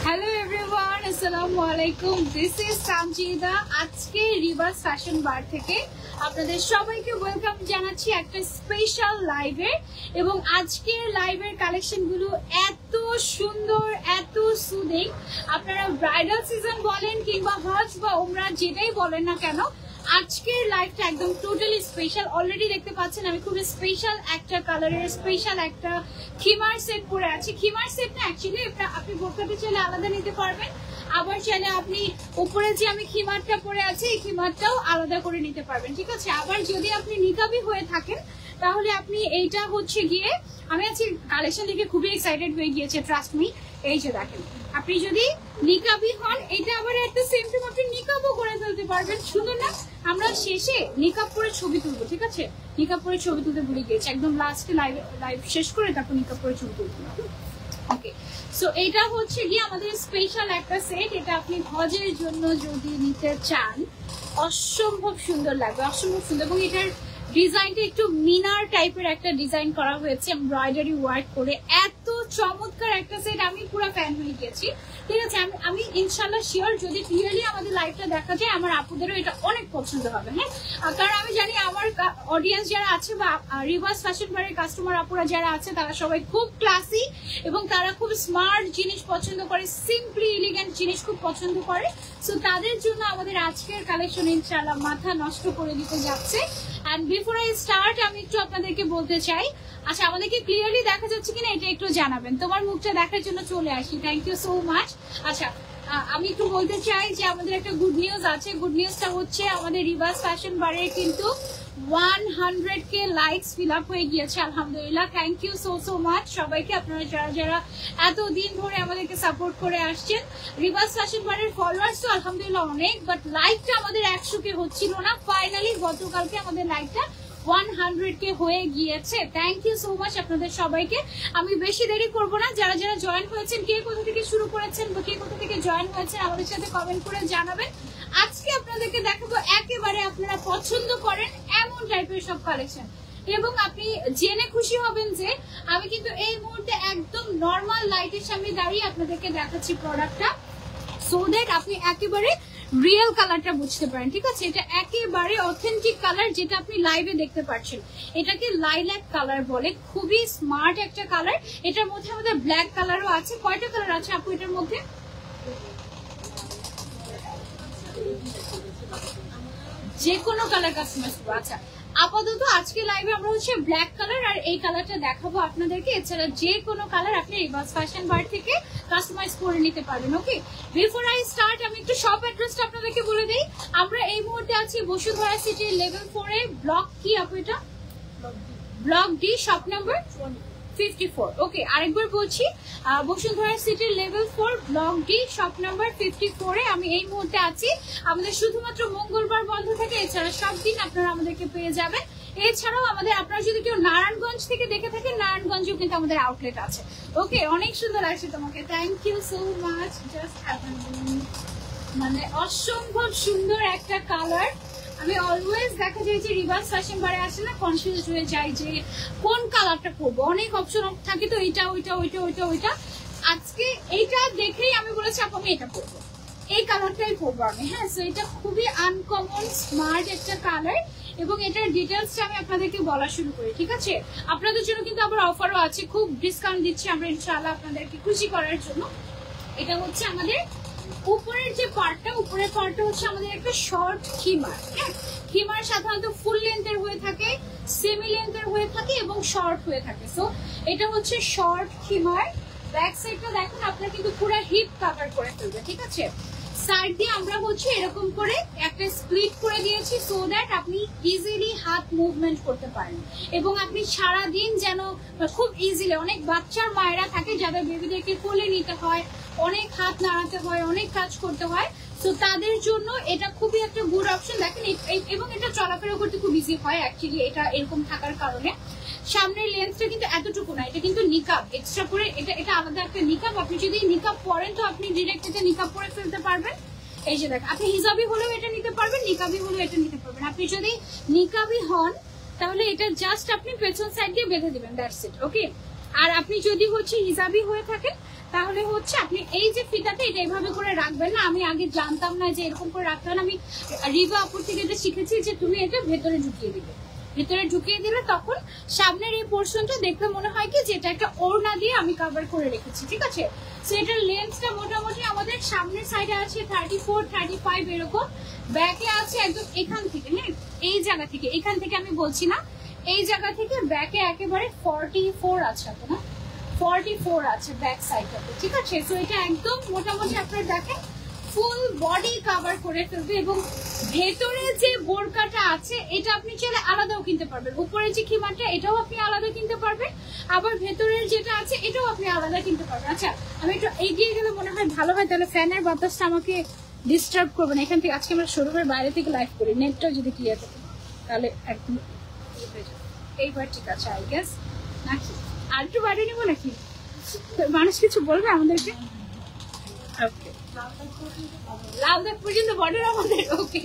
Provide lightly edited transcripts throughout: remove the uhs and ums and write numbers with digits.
Hello everyone, আসসালামু আলাইকুম। This is Samjida. আজকে রিভার্স ফ্যাশন বার থেকে আপনাদের সবাইকে ওয়েলকাম জানাচ্ছি একটা স্পেশাল লাইভে। এবং আজকের লাইভের কালেকশনগুলো এত সুন্দর, এত সুদিং। আপনারা ব্রাইডাল সিজন বলেন কিংবা হজ বা ওমরা যেটাই বলেন না কেন, আজকের লাইভটা একদম টোটালি স্পেশাল। অলরেডি দেখতে পাচ্ছেন আমি খুব স্পেশাল একটা কালারের স্পেশাল একটা খিমার সেট পরে আছি। খিমার সেট না, অ্যাকচুয়ালি এটা আপনি বোরকাতে চাইলে আলাদা নিতে পারবেন, আবার চাইলে আপনি উপরে যে আমি খিমারটা পরে আছি এই খিমারটাও আলাদা করে নিতে পারবেন, ঠিক আছে। আবার যদি আপনি নিকাবি হয়ে থাকেন তাহলে আপনি এইটা হচ্ছে গিয়ে, আমি আজকে কালেকশন দেখে খুবই এক্সাইটেড হয়ে গিয়েছে, ট্রাস্ট মি। এই যে দেখেন, আপনি যদি নিকাবি হন এটা আবার একটা সেম টাইম আপনি নিকাবও করে ফেলতে পারবেন। সুন্দর না? আমরা শেষে নিকাব পরে ছবি তুলবো, ঠিক আছে। নিকাব পরে ছবি তুলতে ভুলে গিয়েছি, একদম লাস্টে লাইভ শেষ করে তারপর নিকাব পরে ছবি তুলবো। ওকে, সো এটা হচ্ছে গিয়ে আমাদের স্পেশাল একটা সেট। এটা আপনি হজের জন্য যদি নিতে চান অসম্ভব সুন্দর লাগবে, অসম্ভব সুন্দর। এবং এটার ডিজাইনটা একটু মিনার টাইপের একটা ডিজাইন করা হয়েছে এমব্রয়ডারি ওয়ার্ক করে। এত চমৎকার একটা সেট, আমি পুরো ফ্যান হয়ে গেছি, ঠিক আছে। আমি ইনশাল্লাহ শিওর যদি ক্লিয়ারলি আমাদের লাইভটা দেখা যায় আমার আপুদেরও এটা অনেক পছন্দ হবে। হ্যাঁ, কারণ আমি জানি আমার অডিয়েন্স যারা আছে বা রিভার্স ফ্যাশন বারের কাস্টমার আপুরা যারা আছে তারা সবাই খুব ক্লাসি এবং তারা খুব স্মার্ট জিনিস পছন্দ করে, সিম্পলি এলিগেন্ট জিনিস খুব পছন্দ করে। সো তাদের জন্য আমাদের আজকের কালেকশন ইনশাল্লাহ মাথা নষ্ট করে দিতে যাচ্ছে। এন্ড বিফোর আই স্টার্ট আমি একটু আপনাদেরকে বলতে চাই, আচ্ছা আমাদেরকে ক্লিয়ারলি দেখা যাচ্ছে কিনা এটা একটু জানাবেন। তোমার মুখটা দেখার জন্য চলে আসি, থ্যাংক ইউ সো মাচ। আচ্ছা, আমি একটু বলতে চাই যে আমাদের একটা গুড নিউজ আছে। গুড নিউজটা হচ্ছে আমাদের রিভার্স ফ্যাশন বারে কিন্তু 100K লাইকস ফিল আপ হয়ে গিয়েছে, আলহামদুলিল্লাহ। Thank you so so much সবাইকে, আপনারা যারা যারা এতদিন ধরে আমাদেরকে সাপোর্ট করে আসছেন। রিভার্স ফ্যাশন বারের ফলোয়ার্স তো আলহামদুলিল্লাহ অনেক, বাট লাইকটা আমাদের 100K হচ্ছিল না। ফাইনালি গতকালকে আমাদের লাইকটা 100K হয়ে গিয়েছে। থ্যাংক ইউ সো মাচ আপনাদের সবাইকে। আমি বেশি দেরি করব না, যারা যারা জয়েন হয়েছেন, কে কোথা থেকে শুরু করেছেন বা কে কোথা থেকে জয়েন হয়েছেন আমাদের সাথে কমেন্ট করে জানাবেন। আজকে আপনাদেরকে দেখাবো একেবারে আপনারা পছন্দ করেন এমন টাইপের সব কালেকশন। এবং আপনি জেনে খুশি হবেন যে আমি কিন্তু এই মুহূর্তে একদম নর্মাল লাইটের সামনে দাঁড়িয়ে আপনাদেরকে দেখাচ্ছি প্রোডাক্টটা, সো দ্যাট আপনি একেবারে রিয়েল কালারটা বুঝতে পারেন, ঠিক আছে। এটা একেবারে অথেন্টিক কালার যেটা আপনি লাইভে দেখতে পাচ্ছেন। এটাকে লাইল্যাক কালার বলে, খুবই স্মার্ট একটা কালার। এটার মধ্যে আমাদের ব্ল্যাক কালারও আছে। কয়টা কালার আছে আপু এটার মধ্যে? যে কোনো কালার কাস্টমাইজ করবো। আচ্ছা, আপাতত আজকে লাইভে আমরা হচ্ছে ব্ল্যাক কালার আর এই কালারটা দেখাবো আপনাদেরকে। এছাড়া যে কোনো কালার আপনি রিভার্স ফ্যাশন বার থেকে কাস্টমাইজ করে নিতে পারবেন। ওকে, বিফোর আই স্টার্ট আমি একটু শপ অ্যাড্রেসটা আপনাদেরকে বলে দিই। আমরা এই মুহূর্তে আছি বসুন্ধরা সিটির লেভেল 4 এ। ব্লক কি আপু এটা? Block D, shop number 54। ওকে, আরেকবার বলছি, বসুন্ধরা সিটির level 4 block D, shop number 54 এ আমি এই মুহূর্তে আছি। আমাদের শুধুমাত্র মঙ্গলবার বন্ধ থাকে, এছাড়া সব দিন আপনারা আমাদেরকে পেয়ে যাবেন। এছাড়াও আমাদের, আপনারা যদি কেউ নারায়ণগঞ্জ থেকে দেখে থাকেন, নারায়ণগঞ্জেও কিন্তু আমাদের আউটলেট আছে। ওকে, অনেক সুন্দর লাগছে তোমাকে, thank you so much. Just মানে অসম্ভব সুন্দর একটা কালার। আমি অলওয়েজ দেখা যায় যে রিভার্স ফ্যাশন বারে আসে না, কনফিউজ হয়ে যায় যে কোন কালারটা পরবো, অনেক অপশন থাকে তো, এটা ওইটা ওইটা ওইটা ওইটা। আজকে এইটা দেখেই আমি বলেছি আমি এটা পরবো, এই কালারটাই পরবো আমি। হ্যাঁ, সো এটা খুবই আনকমন স্মার্ট একটা কালার এবং এটার ডিটেলসটা আমি আপনাদেরকে বলা শুরু করি, ঠিক আছে। আপনাদের জন্য কিন্তু আবার অফারও আছে, খুব ডিসকাউন্ট দিচ্ছি আমরা ইনশাআল্লাহ আপনাদেরকে খুশি করার জন্য। এটা হচ্ছে আমাদের উপরের যে পার্টটা, উপরের পার্টটা হচ্ছে আমাদের একটা শর্ট খিমার। হ্যাঁ, খিমার সাধারণত ফুল লেন্থের হয়ে থাকে, সেমি লেন্থের হয়ে থাকে এবং শর্ট হয়ে থাকে। সো এটা হচ্ছে শর্ট খিমার। ব্যাক সাইডটা দেখুন আপনার কিন্তু পুরো হিপ কভার করে ফেলবে, ঠিক আছে। সাইড দিয়ে আমরা হচ্ছে এরকম করে একটা স্প্লিট করে দিয়েছি, সো দ্যাট আপনি ইজিলি হাত মুভমেন্ট করতে পারেন এবং আপনি সারাদিন যেন খুব ইজিলি, অনেক বাচ্চার মায়েরা থাকে যাদের বেবিদেরকে কোলে নিতে হয়, অনেক হাত নাড়াতে হয়, অনেক কাজ করতে হয়, তো তাদের জন্য এটা খুবই একটা গুড অপশন। দেখেন, এবং এটা চলাফেরা করতে খুব ইজি হয় অ্যাকচুয়ালি এটা এরকম থাকার কারণে। সামনের লেন্থটা কিন্তু এতটুকু না, এটা কিন্তু নিকাব এক্সট্রা করে, এটা আলাদা একটা নিকাব। আপনি যদি নিকাব পরেন তো আপনি ডিরেক্ট এটা নিকাব পরে ফেলতে পারবেন। এই যে দেখেন, আপনি হিজাবি হলেও এটা নিতে পারবেন, নিকাবি হলেও এটা নিতে পারবেন। আপনি যদি নিকাবি হন তাহলে এটা জাস্ট আপনি পেছন সাইড দিয়ে বেঁধে দিবেন, দ্যাটস ইট। ওকে, আর আপনি যদি হচ্ছে হিজাবি হয়ে থাকেন তাহলে হচ্ছে আপনি এই যে ফিতাটা এটা এইভাবে করে রাখবেন না। আমি আগে জানতাম না যে এরকম করে রাখতে হয়। আমি রিবা আপুর থেকে এটা শিখেছি যে তুমি এটা ভেতরে ঢুকিয়ে দিবে, ভেতরে ঢুকিয়ে দিলে তখন সামনের এই পোর্শনটা দেখলে মনে হয় কি যে এটা একটা ওড়না দিয়ে আমি কভার করে রেখেছি, ঠিক আছে। সো এটার লেন্থটা মোটামুটি আমাদের সামনের সাইডে আছে 34, 35 এরকম, ব্যাকে আছে একদম এখান থেকে, হ্যাঁ এই জায়গা থেকে, এখান থেকে আমি বলছি না, এই জায়গা থেকে ব্যাকে একেবারে 44 আছে, না 44 আছে ব্যাক সাইডটাতে, ঠিক আছে। সো এটা একদম মোটামুটি আপনারা দেখেন ফুল বডি কভার করে ফেলবে। এবং ভেতরে যে বোরকাটা আছে এটা আপনি চাইলে আলাদাও কিনতে পারবেন। উপরে যে খিমারটা এটাও আপনি আলাদা কিনতে পারবেন, আবার ভেতরের যেটা আছে এটাও আপনি আলাদা কিনতে পারবেন। আচ্ছা আমি একটু এগিয়ে গেলে মনে হয় ভালো হয়, তাহলে ফ্যানের বাতাসটা আমাকে ডিস্টার্ব করবে না। এখান থেকে আজকে আমরা শোরুমের বাইরে থেকে লাইভ করি, নেটটাও যদি ক্লিয়ার থাকে তাহলে একদম এইবার ঠিক আছে আই গেস। নাকি আর একটু বাইরে নিবো নাকি? মানুষ কিছু বলবে আমাদেরকে? ওকে লালদাগ পর্যন্ত বর্ডার আমাদের, ওকে।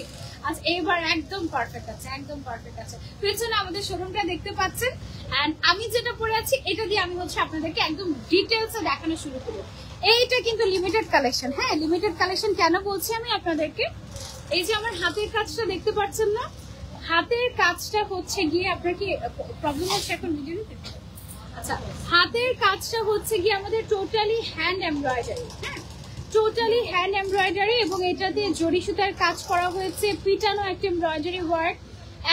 আচ্ছা এইবার একদম পারফেক্ট আছে, একদম পারফেক্ট আছে। পেছনে আমাদের শোরুমটা দেখতে পাচ্ছেন। এন্ড আমি যেটা পরে আছি এটা দিয়ে আমি হচ্ছে আপনাদেরকে একদম ডিটেলসে দেখানো শুরু করব। এইটা কিন্তু লিমিটেড কালেকশন, হ্যাঁ লিমিটেড কালেকশন। কেন বলছি আমি আপনাদেরকে, এই যে আমার হাতের কাজটা দেখতে পাচ্ছেন না, হাতের কাজটা হচ্ছে গিয়ে আপনার কি প্রবলেম হচ্ছে এখন ভিডিও নিতে? আচ্ছা হাতের কাজটা হচ্ছে গিয়ে আমাদের টোটালি হ্যান্ড এমব্রয়ডারি, হ্যাঁ টোটালি হ্যান্ড এমব্রয়ডারি, এবং এটা দিয়ে জরি সুতার কাজ করা হয়েছে, পিটানো একটা এমব্রয়ডারি ওয়ার্ক,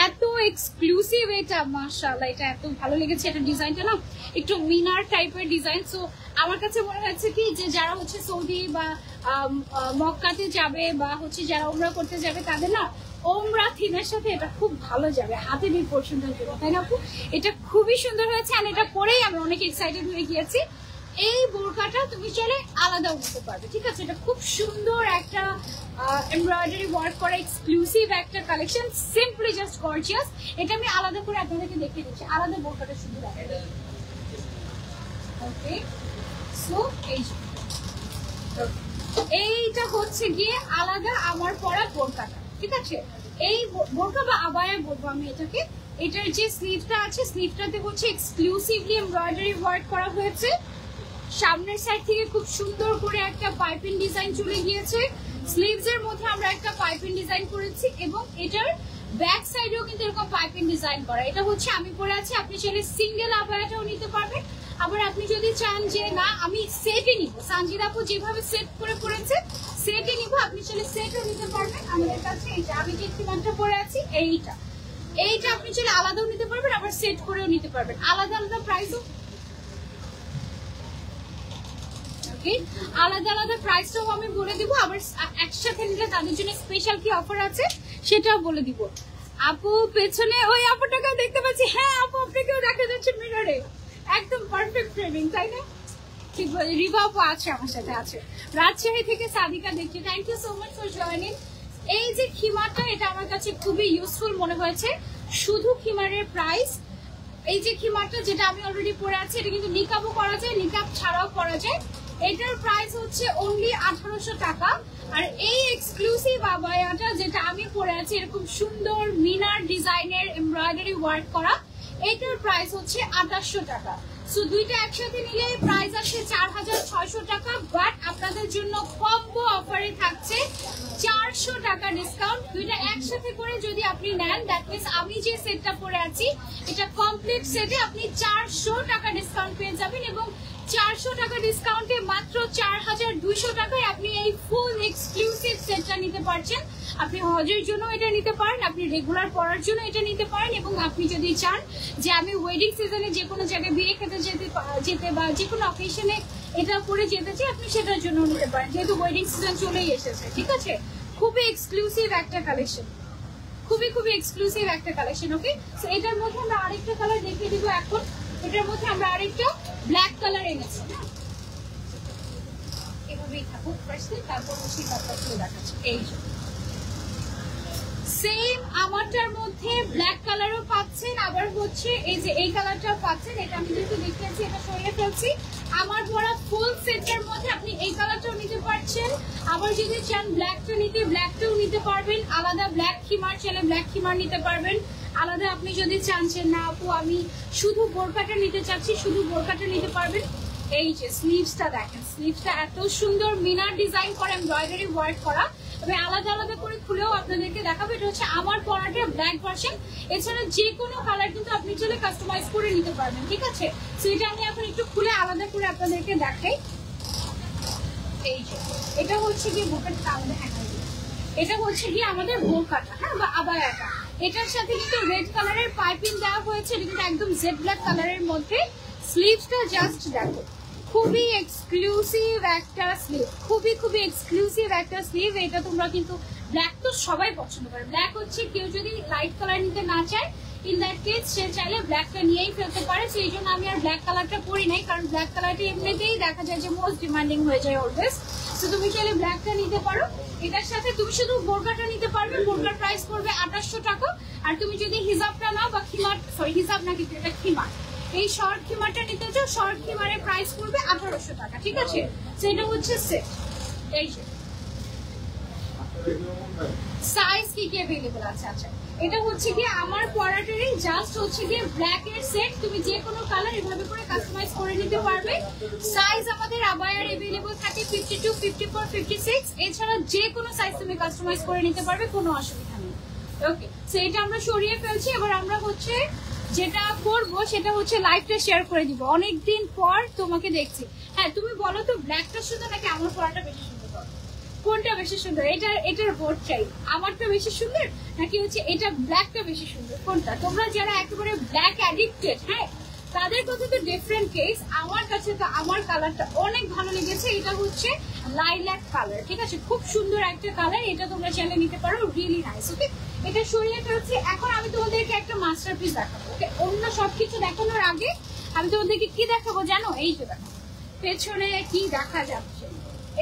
এত এক্সক্লুসিভ এটা, মাশাআল্লাহ এটা এত ভালো লেগেছে। এটা ডিজাইনটা না একটু মিনার টাইপের ডিজাইন। সো আমার কাছে মনে হচ্ছে কি যে যারা হচ্ছে সৌদি বা মক্কাতে যাবে বা হচ্ছে যারা উমরা করতে যাবে তাদের না ওমরা থিমের সাথে এটা খুব ভালো যাবে হাতের এই পোর্শনটার জন্য, তাই না আপু? এটা খুবই সুন্দর হয়েছে। আর এটা পরেই আমি অনেক এক্সাইটেড হয়ে গিয়েছি। এই বোরকাটা তুমি চাইলে আলাদাও নিতে পারবে, ঠিক আছে। এটা খুব সুন্দর একটা এমব্রয়ডারি ওয়ার্ক করা এক্সক্লুসিভ একটা কালেকশন, সিম্পলি জাস্ট গর্জিয়াস। এটা আমি আলাদা করে আপনাদেরকে দেখিয়ে দিচ্ছি, আলাদা বোরকাটা শুধু দেখাবো। ওকে সো এইটা হচ্ছে গিয়ে আলাদা আমার পরা বোরকাটা, ঠিক আছে। এই বোরকা বা আবায়া বলবো আমি এটাকে। এটার যে স্লিভটা আছে স্লিভটাতে হচ্ছে এক্সক্লুসিভলি এমব্রয়ডারি ওয়ার্ক করা হয়েছে। সামনের সাইড থেকে খুব সুন্দর করে একটা পাইপিং ডিজাইন চলে গিয়েছে, স্লিভস এর মধ্যে আমরা একটা পাইপিং ডিজাইন করেছি, এবং এটার ব্যাক সাইডেও কিন্তু এরকম পাইপিং ডিজাইন করা। এটা হচ্ছে আমি পরে আছি, আপনি চাইলে সিঙ্গেল আবায়াটাও নিতে পারবেন। আবার আপনি যদি চান যে না আমি সেটে নিব, সানজিদা আপু যেভাবে সেট করে পড়েছে সেটে নিব, আপনি চাইলে সেটও নিতে পারবেন। আমাদের কাছে এই যে আমি যে খিমারটা পরে আছি এইটা আপনি চাইলে আলাদাও নিতে পারবেন, আবার সেট করেও নিতে পারবেন। আলাদা আলাদা প্রাইসও, আলাদা আলাদা প্রাইসটাও আমি বলে দিব। আবার একসাথে নিলে তাদের জন্য স্পেশাল কি অফার আছে সেটাও বলে দিব। আপু পেছনে ওই আপুটাকে দেখতে পাচ্ছি, হ্যাঁ আপু আপনাকেও দেখা যাচ্ছে মিররে, একদম পারফেক্ট ফ্রেমিং, তাই না? ঠিক বলে রিবা আপু আছে আমার সাথে, আছে রাজশাহী থেকে সাদিকা দেখছি, thank you so much for joining. এই যে খিমারটা এটা আমার কাছে খুবই ইউজফুল মনে হয়েছে। শুধু খিমারের প্রাইস, এই যে খিমারটা যেটা আমি অলরেডি পরে আছি এটা কিন্তু নিকাবও করা যায়, নিকাব ছাড়াও করা যায়। এটার প্রাইস হচ্ছে অনলি 1800 টাকা। আর এই এক্সক্লুসিভ আবায়াটা যেটা আমি পরে আছি এরকম সুন্দর মিনার ডিজাইনের এমব্রয়ডারি ওয়ার্ক করা, এটার প্রাইস হচ্ছে 2800 টাকা। সো দুইটা একসাথে নিলে প্রাইস আসে 4600 টাকা। বাট আপনাদের জন্য কম্বো অফারে থাকছে 400 টাকা ডিসকাউন্ট। দুইটা একসাথে করে যদি আপনি নেন, দ্যাট মিন্স আমি যে সেটটা পরে আছি এটা কমপ্লিট সেটে আপনি 400 টাকা ডিসকাউন্ট পেয়ে যাবেন, এবং 400 টাকা ডিসকাউন্টে মাত্র 4200 টাকায় আপনি এই ফুল এক্সক্লুসিভ সেটটা নিতে পারছেন। আপনি হজের জন্য এটা নিতে পারেন, আপনি রেগুলার পরার জন্য এটা নিতে পারেন, এবং আপনি যদি চান যে আমি ওয়েডিং সিজনে যে কোনো জায়গায় বিয়ে খেতে যেতে বা যে কোনো অকেশনে এটা পরে যেতে চাই আপনি সেটার জন্য নিতে পারেন, যেহেতু ওয়েডিং সিজন চলেই এসেছে, ঠিক আছে। খুবই এক্সক্লুসিভ একটা কালেকশন, খুবই এক্সক্লুসিভ একটা কালেকশন। ওকে সো এটার মধ্যে আমরা আরেকটা কালার দেখিয়ে দিব এখন। এটার মধ্যে আমরা আরেকটা ব্ল্যাক কালার এনেছি, এভাবেই থাকুক ফার্স্টে, তারপর হচ্ছে কালারটা দেখাচ্ছি। এই সেম আমারটার মধ্যে ব্ল্যাক কালারও পাচ্ছেন, আবার হচ্ছে এই যে এই কালারটাও পাচ্ছেন। এটা আমি যেহেতু দেখতেছি এটা সরিয়ে ফেলছি। আমার পরা ফুল সেটটার মধ্যে আপনি এই কালারটাও নিতে পারছেন, আবার যদি চান ব্ল্যাকটা নিতে ব্ল্যাকটাও নিতে পারবেন। আলাদা ব্ল্যাক খিমার চাইলে ব্ল্যাক খিমার নিতে পারবেন, আলাদা আপনি যদি চাচ্ছেন না আপু আমি শুধু বোরকাটা নিতে চাচ্ছি, শুধু বোরকাটা নিতে পারবেন। এই যে স্লিভসটা দেখেন, স্লিভসটা এত সুন্দর মিনার ডিজাইন করা, এমব্রয়ডারি ওয়ার্ক করা। তবে আলাদা আলাদা করে খুলেও আপনাদেরকে দেখাবো। এটা হচ্ছে আমার পরাটা ব্ল্যাক ভার্সন। এছাড়া যে কোনো কালার কিন্তু আপনি চাইলে কাস্টমাইজ করে নিতে পারবেন, ঠিক আছে? সো এটা আমি এখন একটু খুলে আলাদা করে আপনাদেরকে দেখাই। এই যে এটা হচ্ছে কি বোরকাটা আলাদা, এটা হচ্ছে কি আমাদের বোরকাটা, হ্যাঁ, বা আবায়াটা। এটার সাথে কিন্তু রেড কালারের পাইপিং দেওয়া হয়েছে, এটা কিন্তু একদম জেড ব্ল্যাক কালারের মধ্যে। স্লিভসটা জাস্ট দেখো, খুবই এক্সক্লুসিভ একটা স্লিভ, খুবই এক্সক্লুসিভ একটা স্লিভ। এটা তোমরা কিন্তু ব্ল্যাক তো সবাই পছন্দ করে। ব্ল্যাক হচ্ছে কেউ যদি লাইট কালার নিতে না চায়, ইন দ্যাট কেস সে চাইলে ব্ল্যাকটা নিয়েই ফেলতে পারে। সেই জন্য আমি আর ব্ল্যাক কালারটা পরি নাই, কারণ ব্ল্যাক কালারটা এমনিতেই দেখা যায় যে মোস্ট ডিমান্ডিং হয়ে যায় অলওয়েজ। তো তুমি চাইলে ব্ল্যাকটা নিতে পারো। এটার সাথে তুমি শুধু বোরকাটা নিতে পারবে, বোরকার প্রাইস পড়বে 2800 টাকা। আর তুমি যদি হিজাবটা নাও বা খিমার, সরি হিজাব না কিন্তু এটা খিমার, এই শর্ট খিমারটা নিতে চাও, শর্ট খিমারের প্রাইস পড়বে 1800 টাকা, ঠিক আছে? সেটা হচ্ছে সেট। এই যে সাইজ কি কি अवेलेबल আছে? আচ্ছা, এটা হচ্ছে কি আমার পরাটারই জাস্ট হচ্ছে কি ব্ল্যাক এর সেট। তুমি যে কোনো কালার এভাবে করে কাস্টমাইজ করে নিতে পারবে। সাইজ আমাদের আবায়ার अवेलेबल থাকে 52, 54, 56। এছাড়া যে কোনো সাইজ তুমি কাস্টমাইজ করে নিতে পারবে, কোনো অসুবিধা নেই। ওকে, সো এটা আমরা সরিয়ে ফেলছি। এবার আমরা হচ্ছে যেটা করবো সেটা হচ্ছে লাইভটা শেয়ার করে দিব। অনেকদিন পর তোমাকে দেখছি। হ্যাঁ, তুমি বলো তো ব্ল্যাকটা সুন্দর নাকি আমার পরাটা বেশি সুন্দর? কোনটা বেশি সুন্দর? এটার ভোট চাই। আমারটা বেশি সুন্দর নাকি হচ্ছে এটা ব্ল্যাকটা বেশি সুন্দর? কোনটা? তোমরা যারা একেবারে ব্ল্যাক অ্যাডিক্টেড, হ্যাঁ, তাদের কাছে তো ডিফারেন্ট কেস। আমার কাছে তো আমার কালারটা অনেক ভালো লেগেছে। এটা হচ্ছে লাইল্যাক কালার, ঠিক আছে? খুব সুন্দর একটা কালার। এটা তোমরা চাইলে নিতে পারো, রিয়েলি নাইস। ওকে, এটা সরিয়ে ফেলছি। এখন আমি তোমাদেরকে একটা মাস্টারপিস দেখাবো। ওকে, অন্য সবকিছু দেখানোর আগে আমি তোমাদেরকে কি দেখাবো জানো? এই যে দেখো পেছনে কি দেখা যাচ্ছে,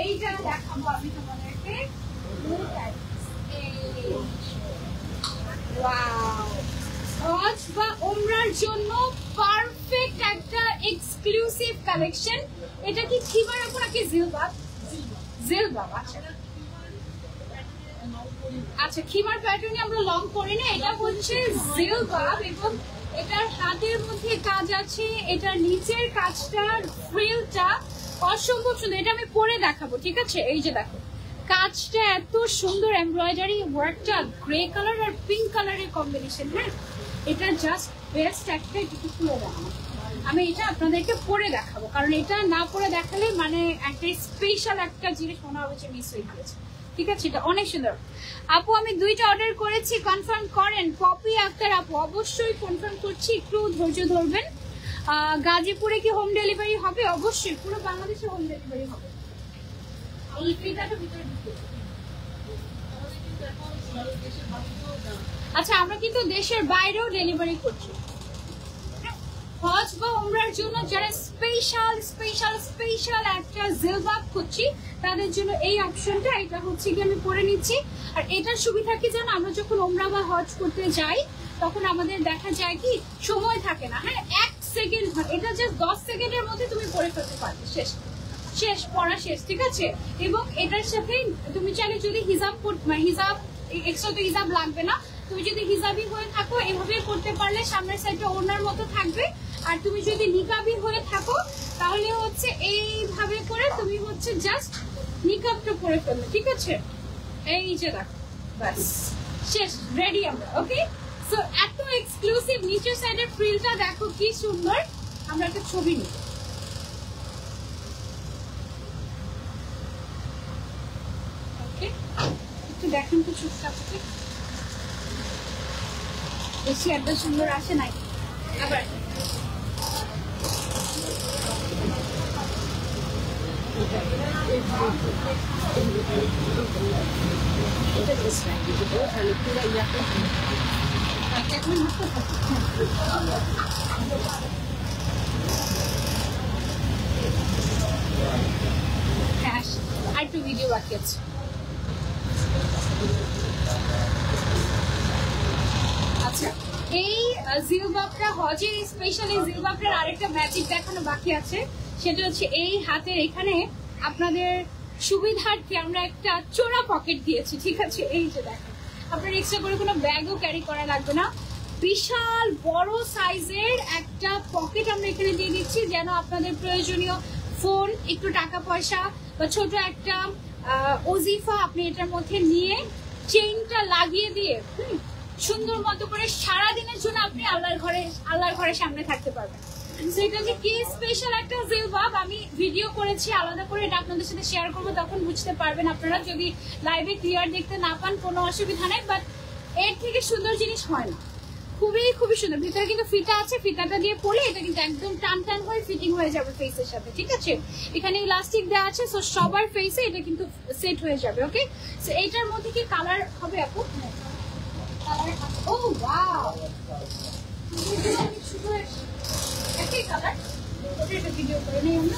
এইটা দেখাবো আমি তোমাদেরকে। হজ বা উমরার জন্য পারফেক্ট একটা এক্সক্লুসিভ কালেকশন। এটা কি খিমার আপু নাকি জিলবাব? জিলবাব। আচ্ছা, খিমার প্যাটার্নে আমরা লং করি না, এটা হচ্ছে জিলবাব। এবং এটার হাতের মধ্যে কাজ আছে, এটার নিচের কাজটা ফ্রিলটা অসম্ভব সুন্দর। এটা আমি পরে দেখাবো, ঠিক আছে? এই যে দেখো কাজটা এত সুন্দর, এমব্রয়ডারি ওয়ার্কটা গ্রে কালার আর পিঙ্ক কালারের কম্বিনেশন। হ্যাঁ, এটা জাস্ট বেস্ট একটা। একটু খুলে দেখাবো আমি, এটা আপনাদেরকে পরে দেখাবো, কারণ এটা না পরে দেখালে মানে একটা স্পেশাল একটা জিনিস মনে হবে যে মিস হয়ে গিয়েছে, ঠিক আছে? এটা অনেক সুন্দর। আপু আমি দুইটা অর্ডার করেছি, কনফার্ম করেন। পপি আক্তার আপু, অবশ্যই কনফার্ম করছি, একটু ধৈর্য ধরবেন। গাজীপুরে কি হোম ডেলিভারি হবে? অবশ্যই, পুরো বাংলাদেশে হোম ডেলিভারি হবে। আচ্ছা, আমরা কিন্তু দেশের বাইরেও ডেলিভারি করছি। হজ বা উমরার জন্য যারা স্পেশাল একটা জিলবাব খুঁজছি তাদের জন্য এই অপশনটা। এটা হচ্ছে কি আমি পরে নিচ্ছি। আর এটার সুবিধা কি জানো? আমরা যখন উমরা বা হজ করতে যাই তখন আমাদের দেখা যায় কি সময় থাকে না। হ্যাঁ, 1 সেকেন্ড, এটা জাস্ট 10 সেকেন্ডের মধ্যে তুমি পরে ফেলতে পারবে, শেষ পড়া শেষ, ঠিক আছে? এবং এটার সাথে তুমি চাইলে যদি হিজাব এক্সট্রা তো হিজাব লাগবে না, তুমি যদি হিজাবি হয়ে থাকো এভাবে করতে পারলে সামনের সাইডটা ওড়নার মতো থাকবে। আর তুমি যদি নিকাবি হয়ে থাকো তাহলে হচ্ছে এইভাবে করে তুমি হচ্ছে জাস্ট নিকাবটা পরে ফেলবে, ঠিক আছে? এই যে দেখো, বাস শেষ, রেডি আমরা। ওকে, সো এত এক্সক্লুসিভ। নিচের সাইডের ফ্রিলটা দেখো কি সুন্দর। আমরা একটা ছবি নিই। ওকে, একটু দেখেন তো চুপটা, বেশি এত সুন্দর আসে নাই। আবার আর একটু ভিডিও বাকি আছে। আচ্ছা, এই জিলবাবটা হজে স্পেশাল। এই জিলবাবটার আরেকটা ম্যাজিক দেখানো বাকি আছে, সেটা হচ্ছে এই হাতের এখানে আপনাদের সুবিধার্থে আমরা একটা চোরা পকেট দিয়েছি, ঠিক আছে? এই যে দেখেন, আপনার এক্সট্রা করে কোনো ব্যাগও ক্যারি করা লাগবে না। বিশাল বড় সাইজের একটা পকেট আমরা এখানে দিয়ে দিচ্ছি, যেন আপনাদের প্রয়োজনীয় ফোন, একটু টাকা পয়সা বা ছোট একটা ওজিফা আপনি এটার মধ্যে নিয়ে চেইনটা লাগিয়ে দিয়ে সুন্দর মতো করে সারাদিনের জন্য আপনি আল্লাহর ঘরের সামনে থাকতে পারবেন। এটা যে কি স্পেশাল একটা জিলবাব, আমি ভিডিও করেছি আলাদা করে, এটা আপনাদের সাথে শেয়ার করবো, তখন বুঝতে পারবেন আপনারা। যদি লাইভে ক্লিয়ার দেখতে না পান কোনো অসুবিধা নেই, বাট এর থেকে সুন্দর জিনিস হয় না। খুবই খুবই সুন্দর। ভিতরে কিন্তু ফিতা আছে, ফিতাটা দিয়ে পরে এটা কিন্তু একদম টান টান হয়ে ফিটিং হয়ে যাবে ফেসের সাথে, ঠিক আছে? এখানে ইলাস্টিক দেওয়া আছে, সো সবার ফেসে এটা কিন্তু সেট হয়ে যাবে। ওকে, সো এইটার মধ্যে কি কালার হবে আপু? ও ওয়াও, একই কালার। এটা ভিডিও করে নেই আমরা।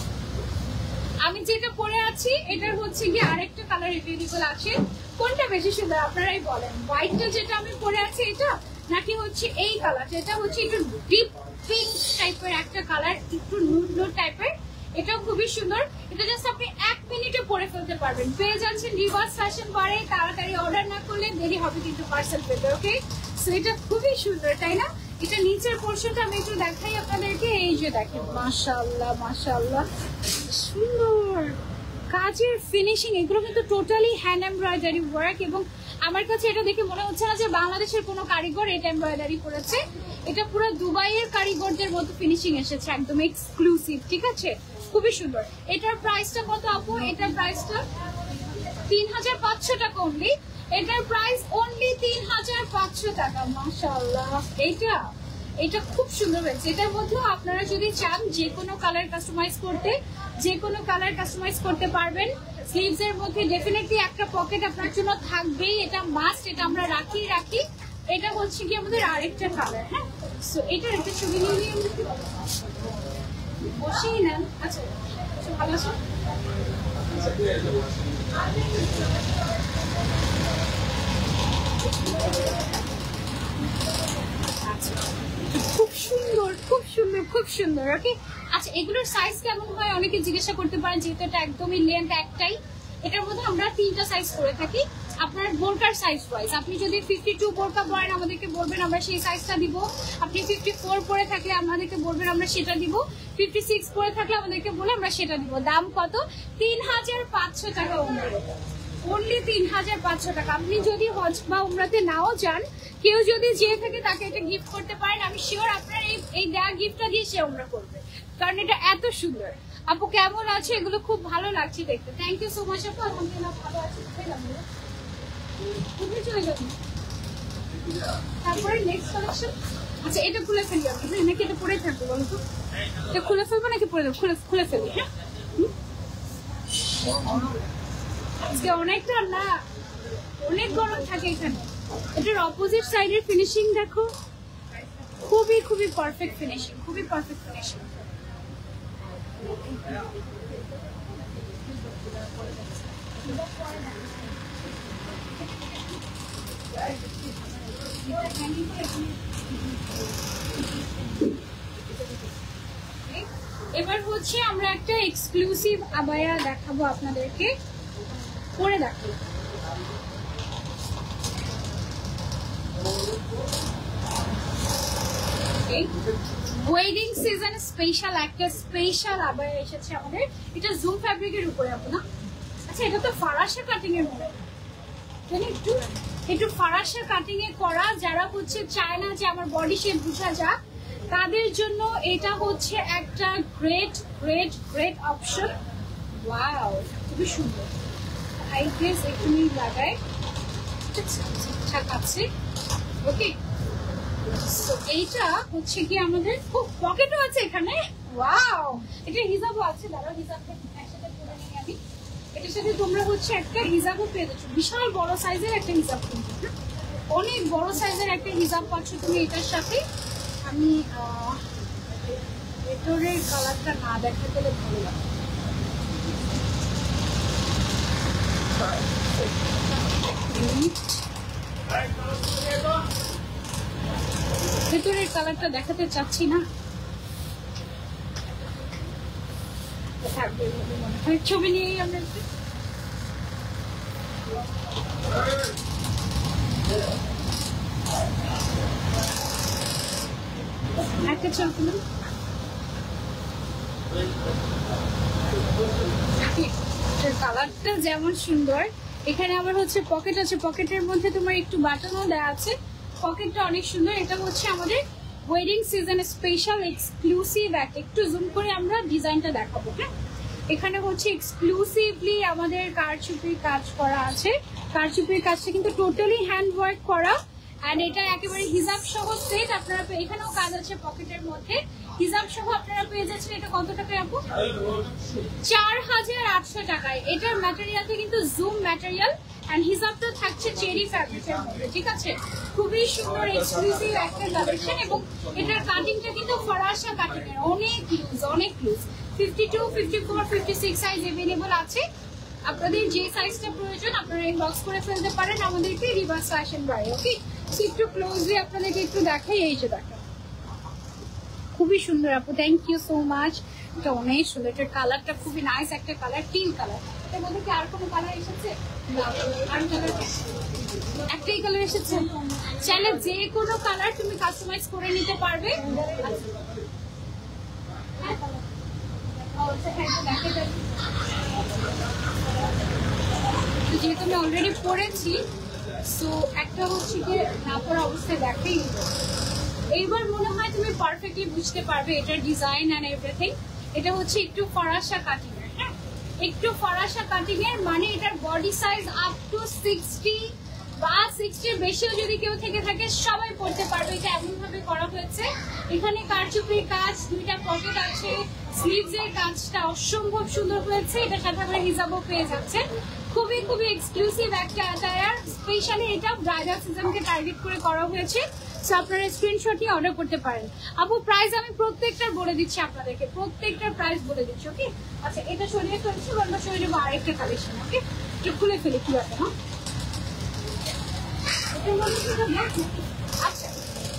আমি যেটা পরে আছি এটার হচ্ছে কি আরেকটা কালার এভেলেবল আছে। কোনটা বেশি সুন্দর আপনারাই বলেন? হোয়াইটটা যেটা আমি পরে আছি এটা, নাকি হচ্ছে এই কালার যেটা হচ্ছে একটু ডিপ পিঙ্ক টাইপের একটা কালার, একটু নুড নুড টাইপের? এটাও খুবই সুন্দর। এটা জাস্ট আপনি 1 মিনিটে পরে ফেলতে পারবেন। পেয়ে যাচ্ছেন রিভার্স ফ্যাশন বারে। তাড়াতাড়ি অর্ডার না করলে দেরি হবে কিন্তু পার্সেল পেতে। ওকে, সো এটা খুবই সুন্দর, তাই না? এটা নিচের পোর্শনটা আমি একটু দেখাই আপনাদেরকে। এই যে দেখেন, মাশাআল্লাহ মাশাআল্লাহ, সুন্দর কাজের ফিনিশিং। এগুলো কিন্তু টোটালি হ্যান্ড এমব্রয়ডারি ওয়ার্ক, এবং আমার কাছে এটা দেখে মনে হচ্ছে না যে বাংলাদেশের কোনো কারিগর এটা এমব্রয়ডারি করেছে। এটা পুরো দুবাইয়ের কারিগরদের মতো ফিনিশিং এসেছে, একদম এক্সক্লুসিভ, ঠিক আছে? খুবই সুন্দর। এটার প্রাইসটা কত আপু? এটার প্রাইসটা 3500 টাকা অনলি। এটার প্রাইস অনলি 3500 টাকা। মাশাআল্লাহ, এটা খুব সুন্দর হয়েছে। এটার মধ্যেও আপনারা যদি চান যে কোনো কালার কাস্টমাইজ করতে পারবেন। স্লিভস এর মধ্যে ডেফিনেটলি একটা পকেট আপনার জন্য থাকবেই, এটা মাস্ট, এটা আমরা রাখি। এটা হচ্ছে কি আমাদের আরেকটা কালার। হ্যাঁ, সো এটার একটা ছবি নিয়ে বসেই নেন। আচ্ছা, ভালো আছো? খুব সুন্দর, খুব সুন্দর, খুব সুন্দর। ওকে, আচ্ছা, এগুলোর সাইজ কেমন হয় অনেকে জিজ্ঞাসা করতে পারেন, যেহেতু এটা একদমই লেন্থ একটাই। এটার মধ্যে আমরা 3টা সাইজ করে থাকি। আপনার বোরকার সাইজ ওয়াইজ, আপনি যদি 52 বোরকা পরেন আমাদেরকে বলবেন, আমরা সেই সাইজটা দিব। আপনি 54 পরে থাকলে আমাদেরকে বলবেন, আমরা সেটা দিব। 56 পরে থাকলে আমাদেরকে বলে আমরা সেটা দিব। দাম কত? 3500 টাকা অনলি 3500 টাকা। আপনি যদি হজ বা উমরাতে নাও যান, কেউ যদি যেয়ে থাকে তাকে এটা গিফট করতে পারেন। আমি শিওর আপনার এই দেওয়া গিফটটা দিয়ে সে উমরা করবে, কারণ এটা এত সুন্দর। আপু কেমন আছে? এগুলো খুব ভালো লাগছে দেখতে। থ্যাংক ইউ সো মাচ আপু। আলহামদুলিল্লাহ ভালো আছি। চলে যাবেন। তারপরে নেক্সট কালেকশন। আচ্ছা, এটা খুলে ফেলি আমি, নাকি এটা পরে থাকবো বলো তো? এটা খুলে ফেলবো নাকি পরে দেবো? খুলে ফেলি। হ্যাঁ, আজকে অনেকটা না, অনেক গরম থাকে এখানে। এটার অপোজিট সাইডের ফিনিশিং দেখো, খুবই খুবই পারফেক্ট ফিনিশিং, খুবই পারফেক্ট ফিনিশিং। এবার হচ্ছে আমরা একটা এক্সক্লুসিভ আবায়া দেখাবো আপনাদেরকে, পরে দেখো। ওয়েডিং সিজন স্পেশাল একটা স্পেশাল আবায়া এসেছে আমাদের। এটা জুম ফ্যাব্রিকের উপরে আপু না? আচ্ছা, এটা তো ফারাসা কাটিং এর মনে, একটু ফারাসা কাটিং এ করা। যারা হচ্ছে চায় না যে আমার বডি শেপ বোঝা যাক, তাদের জন্য এটা হচ্ছে একটা great great great option. Wow, খুবই সুন্দর। আই গেস এখানে লাগায় ঠিকঠাক আছে। ওকে, সো এইটা হচ্ছে কি আমাদের পকেটও আছে এখানে। ওয়াও, এটা হিজাবও আছে। দাঁড়াও, হিজাবটা একসাথে করে নিই আমি। এটার সাথে তোমরা হচ্ছে একটা হিজাবও পেয়ে যাচ্ছ। বিশাল বড় সাইজের একটা হিজাব, কিন্তু অনেক বড় সাইজের একটা হিজাব পাচ্ছ তুমি এটার সাথে। আমি ভেতরের কালারটা না দেখা গেলে ভালো লাগে। ভেতরের কালারটা দেখাতে চাচ্ছি না, ছবি নিয়ে আমরা একটা ছবি কালারটা যেমন সুন্দর, এখানে আবার হচ্ছে পকেট আছে, পকেটের মধ্যে তোমার একটু বাটনও দেওয়া আছে, পকেটটা অনেক সুন্দর। এটা হচ্ছে আমাদের ওয়েডিং সিজন স্পেশাল এক্সক্লুসিভ একটু জুম করে আমরা ডিজাইনটা দেখাবো। হ্যাঁ, এখানে হচ্ছে এক্সক্লুসিভলি আমাদের কারচুপির কাজ করা আছে। কারচুপির কাজটা কিন্তু টোটালি হ্যান্ড ওয়ার্ক করা, এন্ড এটা একেবারে হিজাব সহ সেট। আপনারা এখানেও কাজ আছে পকেটের মধ্যে, হিজাব সহ আপনারা পেয়ে যাচ্ছেন। এটা কত টাকায় আপু? 4800 টাকায়। এটার ম্যাটেরিয়ালটা কিন্তু জুম ম্যাটেরিয়াল, এন্ড হিজাবটা থাকছে চেরি ফ্যাব্রিকের মধ্যে। ঠিক আছে, খুবই সুন্দর এক্সক্লুসিভ একটা কালেকশন, এবং এটার কাটিংটা কিন্তু ফরাসা কাটিং এর, অনেক লুজ, অনেক লুজ। 52, 54, 56 সাইজ अवेलेबल আছে। আপনাদের যে সাইজটা প্রয়োজন আপনারা ইনবক্স করে ফেলতে পারেন আমাদেরকে রিভার্স ফ্যাশন বারে। ওকে, একটু ক্লোজলি আপনাদেরকে একটু দেখাই। এই যে দেখেন, খুবই সুন্দর আপু, থ্যাংক ইউ সো মাচ। এটা অনেক সুন্দর, এটার কালারটা খুবই নাইস একটা কালার, টিল কালার। এর মধ্যে কি আর কোনো কালার এসেছে? আর কালার একটাই কালার এসেছে। চাইলে যে কোনো কালার তুমি কাস্টমাইজ করে নিতে পারবে। যেহেতু আমি অলরেডি পড়েছি, সো একটা হচ্ছে গিয়ে না পড়া অবস্থায় দেখাই। এইবার মনে হয় তুমি পারফেক্টলি বুঝতে পারবে এটার ডিজাইন এন্ড এভরিথিং। এটা হচ্ছে একটু ফরাসা কাটিং এর। হ্যাঁ, একটু ফরাসা কাটিং এর মানে এটার বডি সাইজ আপ টু 60 বা 60 বেশিও যদি কেউ থেকে থাকে সবাই পড়তে পারবে। এটা এমন ভাবে করা হয়েছে, এখানে কারচুপির কাজ, দুইটা পকেট আছে, স্লিভস এর কাজটা অসম্ভব সুন্দর হয়েছে। এটা সাথে আমরা হিজাবও পেয়ে যাচ্ছে। খুবই খুবই এক্সক্লুসিভ একটা অ্যাটায়ার, স্পেশালি এটা ব্রাইডাল সিজনকে টার্গেট করে করা হয়েছে। সো আপনারা স্ক্রিনশট নিয়ে অর্ডার করতে পারেন। আপু প্রাইস আমি প্রত্যেকটার বলে দিচ্ছি আপনাদেরকে, প্রত্যেকটার প্রাইস বলে দিচ্ছি। ওকে, আচ্ছা এটা সরিয়ে ফেলছি, আমরা সরিয়ে দেবো আরেকটা কালেকশন। ওকে, একটু খুলে ফেলি কি ব্যাপার। হ্যাঁ, আচ্ছা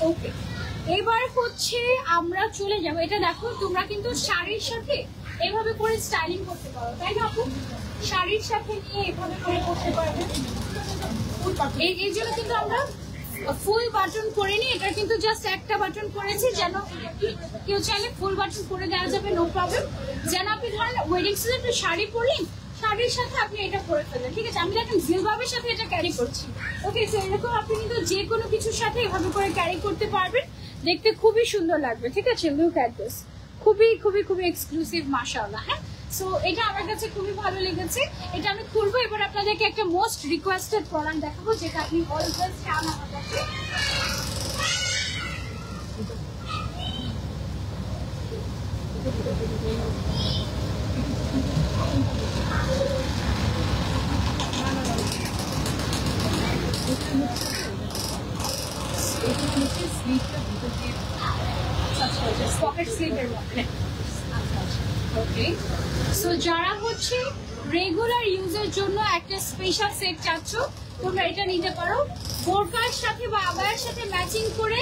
ওকে, এবার হচ্ছে আমরা চলে যাবো। এটা দেখো, তোমরা কিন্তু শাড়ির সাথে এভাবে করে স্টাইলিং করতে পারো, তাই না আপু? শাড়ির সাথে নিয়ে এভাবে করে করতে পারবে। এই জন্য কিন্তু আমরা ফুল বাটন করে নি, এটা কিন্তু জাস্ট একটা বাটন করেছি, যেন কেউ চাইলে ফুল বাটন করে দেওয়া যাবে, নো প্রবলেম। যেন আপনি ধরেন ওয়েডিং সিজনে শাড়ি পরলেন, শাড়ির সাথে আপনি এটা পরে ফেলেন। ঠিক আছে, আমি এখন জিলবাবের সাথে এটা ক্যারি করছি। ওকে, তো এরকম আপনি কিন্তু যে কোনো কিছুর সাথে এভাবে করে ক্যারি করতে পারবেন, দেখতে খুবই সুন্দর লাগবে। ঠিক আছে, লুক অ্যাট দিস, খুবই খুবই খুবই এক্সক্লুসিভ মাশাআল্লাহ। হ্যাঁ, সো এটা আমার কাছে খুবই ভালো লেগেছে। এটা আমি খুলবো। এবার আপনাদেরকে একটা মোস্ট রিকোয়েস্টেড প্রোডাক্ট দেখাবো, যেটা আপনি অলওয়েজ চান আমার কাছে। পকেট স্লিভের মধ্যে। ওকে, সো যারা হচ্ছে রেগুলার ইউজের জন্য একটা স্পেশাল সেট চাচ্ছ, তোমরা এটা নিতে পারো। বোরকার সাথে বা আবায়ের সাথে ম্যাচিং করে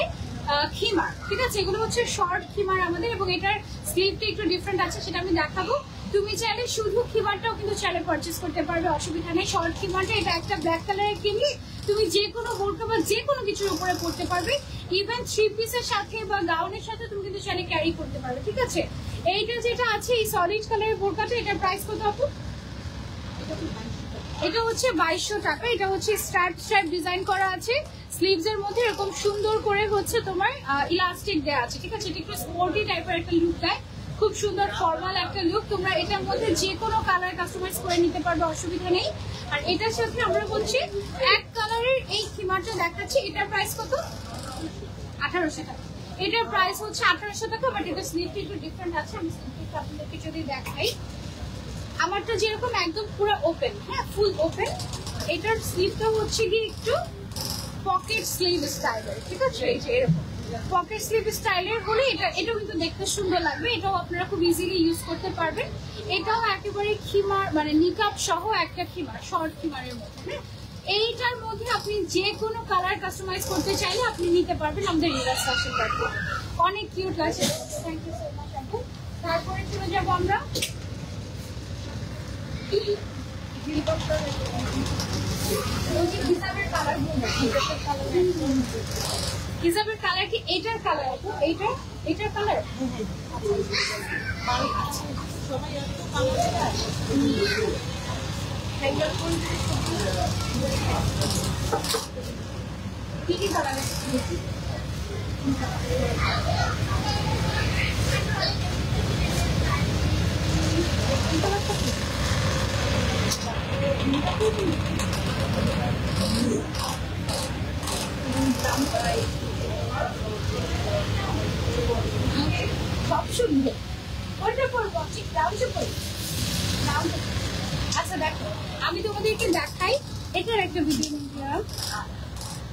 খিমার। ঠিক আছে, এগুলো হচ্ছে শর্ট খিমার আমাদের, এবং এটার স্লিভটা একটু ডিফারেন্ট আছে, সেটা আমি দেখাবো। তুমি চাইলে শুধু খিমারটাও কিন্তু চাইলে পারচেস করতে পারবে, অসুবিধা নেই। শর্ট খিমারটা এটা একটা ব্ল্যাক কালারের কিনলে তুমি যে কোনো বোরকা বা যে কোনো কিছুর উপরে পড়তে পারবে। ইভেন 3 পিসের সাথে বা গাউনের সাথে তুমি কিন্তু চাইলে ক্যারি করতে পারবে। ঠিক আছে, এইটা যেটা আছে এই সলিড কালারের বোরকাটা, এটার প্রাইস কত আপু? এটা হচ্ছে 2200 টাকা। এটা হচ্ছে স্ট্রাইপ স্ট্রাইপ ডিজাইন করা আছে, স্লিভস এর মধ্যে এরকম সুন্দর করে হচ্ছে তোমার ইলাস্টিক দেওয়া আছে। ঠিক আছে, এটা একটু স্পোর্টি টাইপের একটা লুক দেয়, খুব সুন্দর ফর্মাল একটা লুক। তোমরা এটার মধ্যে যে কোনো কালার কাস্টমাইজ করে নিতে পারবে, অসুবিধা নেই। আর এটার সাথে আমরা হচ্ছে এক কালারের এই খিমারটা দেখাচ্ছি। এটার প্রাইস কত? 1800 টাকা। এটার প্রাইস হচ্ছে 1800 টাকা, বাট এটা স্লিভটা একটু ডিফারেন্ট আছে। আমি স্লিভটা আপনাদেরকে যদি দেখাই, আমারটা যেরকম একদম পুরো ওপেন, হ্যাঁ ফুল ওপেন, এটার স্লিভটা হচ্ছে কি একটু পকেট স্লিভ স্টাইলের। ঠিক আছে, এই যে এরকম পকেট স্লিভ স্টাইলের হলে এটাও কিন্তু দেখতে সুন্দর লাগবে। এটাও আপনারা খুব ইজিলি ইউজ করতে পারবেন। এটাও একেবারে খিমার মানে নিকাব সহ একটা খিমার, শর্ট খিমারের মধ্যে। হ্যাঁ, এইটার মধ্যে আপনি যে কোনো কালার কাস্টমাইজ করতে চাইলে আপনি নিতে পারবেন আমাদের রিভার্স ফ্যাশন থেকে। অনেক কিউট লাগছে, থ্যাংক ইউ সো মাচ আপু। তারপরে চলে যাবো আমরা হিসাবের কালার হিজাবের কালার কি এটার কালার আপু? এটার কালার কি কি কালার সব সুন্দর। কোনটা পরবো? আচ্ছা দেখো, আমি তোমাদেরকে দেখাই, এটার একটা ভিডিও নিলাম।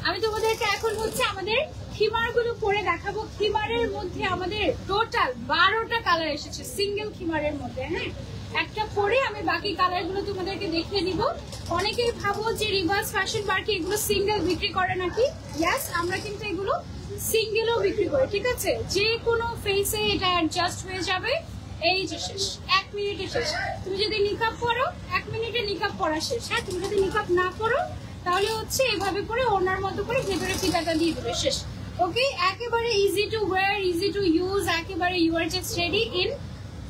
আমি তোমাদেরকে এখন হচ্ছে আমাদের খিমার গুলো পরে দেখাবো। খিমারের মধ্যে আমাদের টোটাল 12টা কালার এসেছে সিঙ্গেল খিমারের মধ্যে। হ্যাঁ, একটা পরে আমি বাকি কালার গুলো তোমাদেরকে দেখিয়ে দিব। অনেকেই ভাবো যে রিভার্স ফ্যাশন মার্কে এগুলো সিঙ্গেল বিক্রি করে নাকি। ইয়েস, আমরা কিন্তু এগুলো সিঙ্গেলও বিক্রি করি, ঠিক আছে। যে কোনো ফেসে এটা অ্যাডজাস্ট হয়ে যাবে। এই যে শেষ, 1 মিনিটে শেষ। তুমি যদি নিকাব করো 1 মিনিটে নিকাব পরা শেষ। হ্যাঁ, তুমি যদি নিকাব না করো তাহলে হচ্ছে এভাবে করে ওনার মতো করে ভেতরে ফিতাটা দিয়ে দেবে, শেষ। ওকে, একেবারে easy to wear, easy to use, একেবারে you are just ready in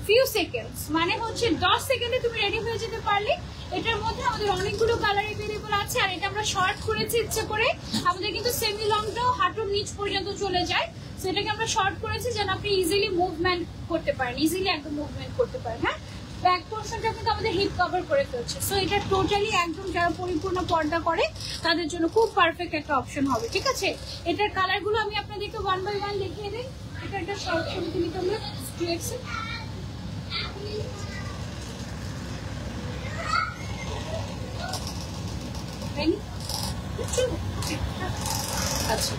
few seconds. মানে হচ্ছে 10 সেকেন্ডে তুমি রেডি হয়ে যেতে পারলে। এটার মধ্যে আমাদের অনেকগুলো কালার এভেলেবল আছে। আর এটা আমরা শর্ট করেছি ইচ্ছে করে। আমাদের কিন্তু সেমি লংটাও হাঁটুর নিচ পর্যন্ত চলে যায়, সেটাকে আমরা শর্ট করেছি যেন আপনি ইজিলি মুভমেন্ট করতে পারেন, ইজিলি একদম মুভমেন্ট করতে পারেন। হ্যাঁ, ব্যাক পোর্শনটা কিন্তু আমাদের হিপ কভার করে ফেলছে। সো এটা টোটালি একদম যারা পরিপূর্ণ পর্দা করে তাদের জন্য খুব পারফেক্ট একটা অপশন হবে, ঠিক আছে। এটার কালারগুলো আমি আপনাদেরকে 1 বাই 1 দেখিয়ে দিই। এটা একটা শর্ট ছবি তুলি তোমরা স্ট্রেটসে। আচ্ছা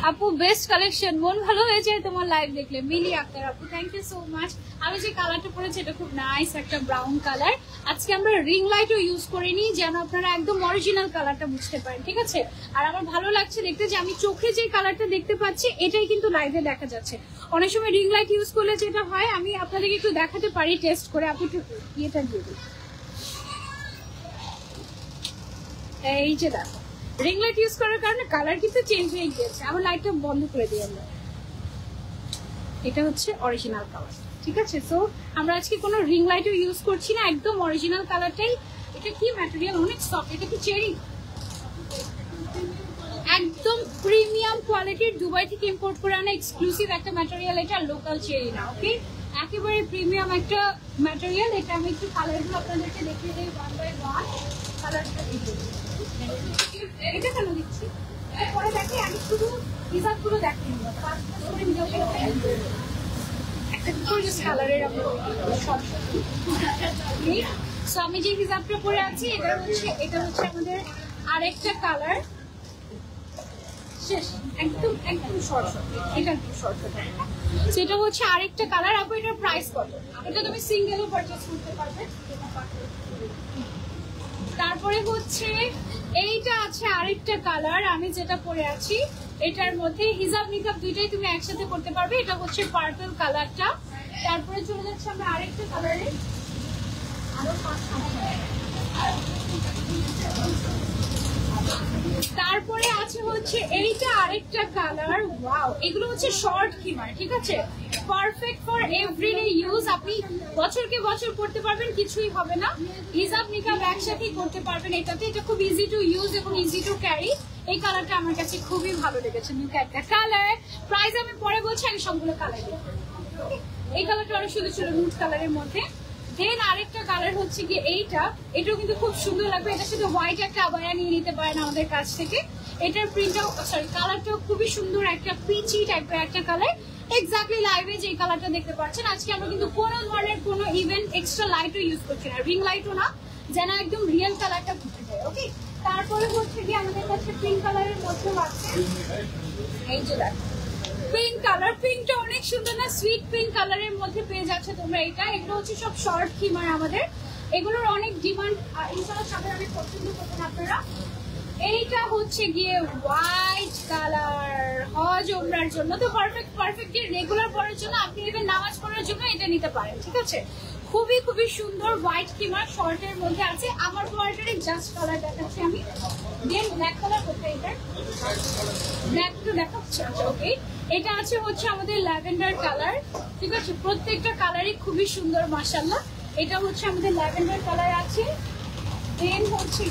আপু, বেস্ট কালেকশন, মন ভালো হয়ে যায় তোমার লাইভ দেখলে। মিলি আক্তার আপু, থ্যাংক ইউ সো মাচ। আমি যে কালারটা পরেছি এটা খুব নাইস একটা ব্রাউন কালার। আজকে আমরা রিং লাইটও ইউজ করিনি যেন আপনারা একদম অরিজিনাল কালারটা বুঝতে পারেন, ঠিক আছে। আর আমার ভালো লাগছে দেখতে যে আমি চোখে যে কালারটা দেখতে পাচ্ছি এটাই কিন্তু লাইভে দেখা যাচ্ছে। অনেক সময় রিং লাইট ইউজ করলে যেটা হয়, আমি আপনাদেরকে একটু দেখাতে পারি টেস্ট করে। আপনি একটু ইয়েটা দিয়ে দিন, এই যে দেখো রিং লাইট ইউজ করার কারণে কালার কিন্তু চেঞ্জ হয়ে গিয়েছে। আমার লাইটটা বন্ধ করে দিই আমরা। এটা হচ্ছে অরিজিনাল কালার, ঠিক আছে। সো আমরা আজকে কোনো রিং লাইটও ইউজ করছি না, একদম অরিজিনাল কালারটাই। এটা কি ম্যাটেরিয়াল, অনেক সফট। এটা কি চেরি, একদম প্রিমিয়াম কোয়ালিটির দুবাই থেকে ইম্পোর্ট করে আনা এক্সক্লুসিভ একটা ম্যাটেরিয়াল। এটা লোকাল চেরি না, ওকে, একেবারে প্রিমিয়াম একটা ম্যাটেরিয়াল। এটা আমি একটু কালারগুলো আপনাদেরকে দেখিয়ে দিই 1 বাই 1। কালারটা এটা কেন দিচ্ছি পরে দেখি, আমি শুধু হিজাবগুলো দেখি কালারের। আমি যে হিজাবটা পরে আছি এটা হচ্ছে আমাদের আরেকটা কালার। শেষ, একদম একদম শর্ট, এটা একদম শর্ট। সেটা হচ্ছে আরেকটা কালার। আপু এটার প্রাইস কত? এটা তুমি সিঙ্গেলও পারচেজ করতে পারবে। তারপরে হচ্ছে এইটা আছে আরেকটা কালার, আমি যেটা পরে আছি এটার মধ্যে হিজাব নিকাব দুইটাই তুমি একসাথে করতে পারবে। এটা হচ্ছে পার্পল কালারটা। তারপরে চলে যাচ্ছে আমরা আরেকটা কালারে। তারপরে আছে হচ্ছে এইটা আরেকটা কালার। ওয়াও, এগুলো হচ্ছে শর্ট খিমার, ঠিক আছে, পারফেক্ট ফর এভরিডে ইউজ। আপনি বছরকে বছর করতে পারবেন, কিছুই হবে না। হিজাব নিকাব একসাথেই করতে পারবেন এটাতে। এটা খুব ইজি টু ইউজ এবং ইজি টু ক্যারি। এই কালারটা আমার কাছে খুবই ভালো লেগেছে, নিউ একটা কালার। প্রাইস আমি পরে বলছি, আমি সবগুলো কালার দিই। এই কালারটা অনেক সুন্দর ছিল, নুড কালারের মধ্যে। দেন আরেকটা কালার হচ্ছে কি এইটা, এটাও কিন্তু খুব সুন্দর লাগবে। এটার সাথে হোয়াইট একটা আবায়া নিয়ে নিতে পারেন আমাদের কাছ থেকে। এটার প্রিন্টটাও সরি কালারটাও খুবই সুন্দর, একটা পিচি টাইপের একটা কালার। এক্স্যাক্টলি লাইভে যে কালারটা দেখতে পাচ্ছেন। আজকে আমরা কিন্তু কোনো ধরনের কোনো ইভেন্ট এক্সট্রা লাইটও ইউজ করছি না, রিং লাইটও না, যেন একদম রিয়েল কালারটা ফুটে যায়। ওকে, তারপরে হচ্ছে কি আমাদের কাছে পিঙ্ক কালারের মধ্যেও আছে। এই যে দেখো পিঙ্ক কালার, পিঙ্কটা অনেক সুন্দর না, সুইট পিঙ্ক কালারের মধ্যে পেয়ে যাচ্ছে তোমরা এটা। এগুলো হচ্ছে সব শর্ট খিমার আমাদের, এগুলোর অনেক ডিমান্ড। ইনশাআল্লাহ সবাই অনেক পছন্দ করবেন আপনারা। এইটা হচ্ছে গিয়ে হোয়াইট কালার, হজ ওমরার জন্য তো পারফেক্ট। রেগুলার পরার জন্য আপনি ইভেন নামাজ পড়ার জন্য এটা নিতে পারেন, ঠিক আছে। খুবই খুবই সুন্দর হোয়াইট কিমার শর্টের মধ্যে আছে। আমার বর্ডারে জাস্ট কালার দেখাচ্ছি আমি। দেন ব্ল্যাক কালার কোথায়, এটা ব্ল্যাক তো দেখাচ্ছে। ওকে, এটা আছে হচ্ছে আমাদের ল্যাভেন্ডার কালার, ঠিক আছে। প্রত্যেকটা কালারই খুবই সুন্দর মাশাআল্লাহ। এটা হচ্ছে আমাদের ল্যাভেন্ডার কালার আছে। দেন হচ্ছে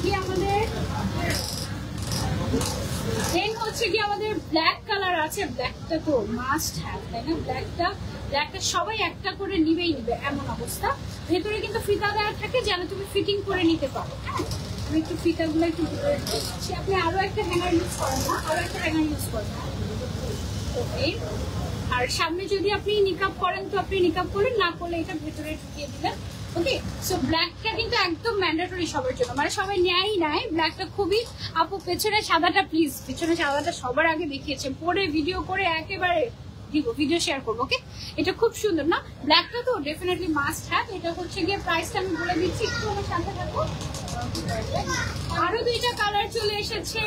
কি আমাদের ব্ল্যাক কালার আছে। ব্ল্যাকটা তো মাস্ট হ্যাভ, তাই না? ব্ল্যাকটা সবাই একটা করে নিবে এমন অবস্থা। ভেতরে কিন্তু ফিতা দেওয়া থাকে যেন তুমি ফিটিং করে নিতে পারো। হ্যাঁ, আমি একটু ফিতাগুলো একটু দিচ্ছি। আপনি আরো একটা হ্যাঙ্গার ইউজ করেন না, আরো একটা হ্যাঙ্গার ইউজ করেন না। ওকে, আর সামনে যদি আপনি নিকাব করেন তো আপনি নিকাব করলেন, না করলে এটা ভেতরে ঢুকিয়ে দিলেন। ওকে, সো ব্ল্যাকটা কিন্তু একদম ম্যান্ডেটরি সবার জন্য, মানে সবাই নেয় ব্ল্যাকটা খুবই। আপু পেছনে সাদাটা প্লিজ, পেছনে সাদাটা সবার আগে দেখিয়েছে, পরে ভিডিও করে একেবারে দিব, ভিডিও শেয়ার করবো। ওকে, এটা খুব সুন্দর না? ব্ল্যাকটা তো ডেফিনেটলি মাস্ট হ্যাভ। এটা হচ্ছে গিয়ে প্রাইসটা আমি বলে দিচ্ছি, একটু আমার সাথে থাকো। আরো দুইটা কালার চলে এসেছে,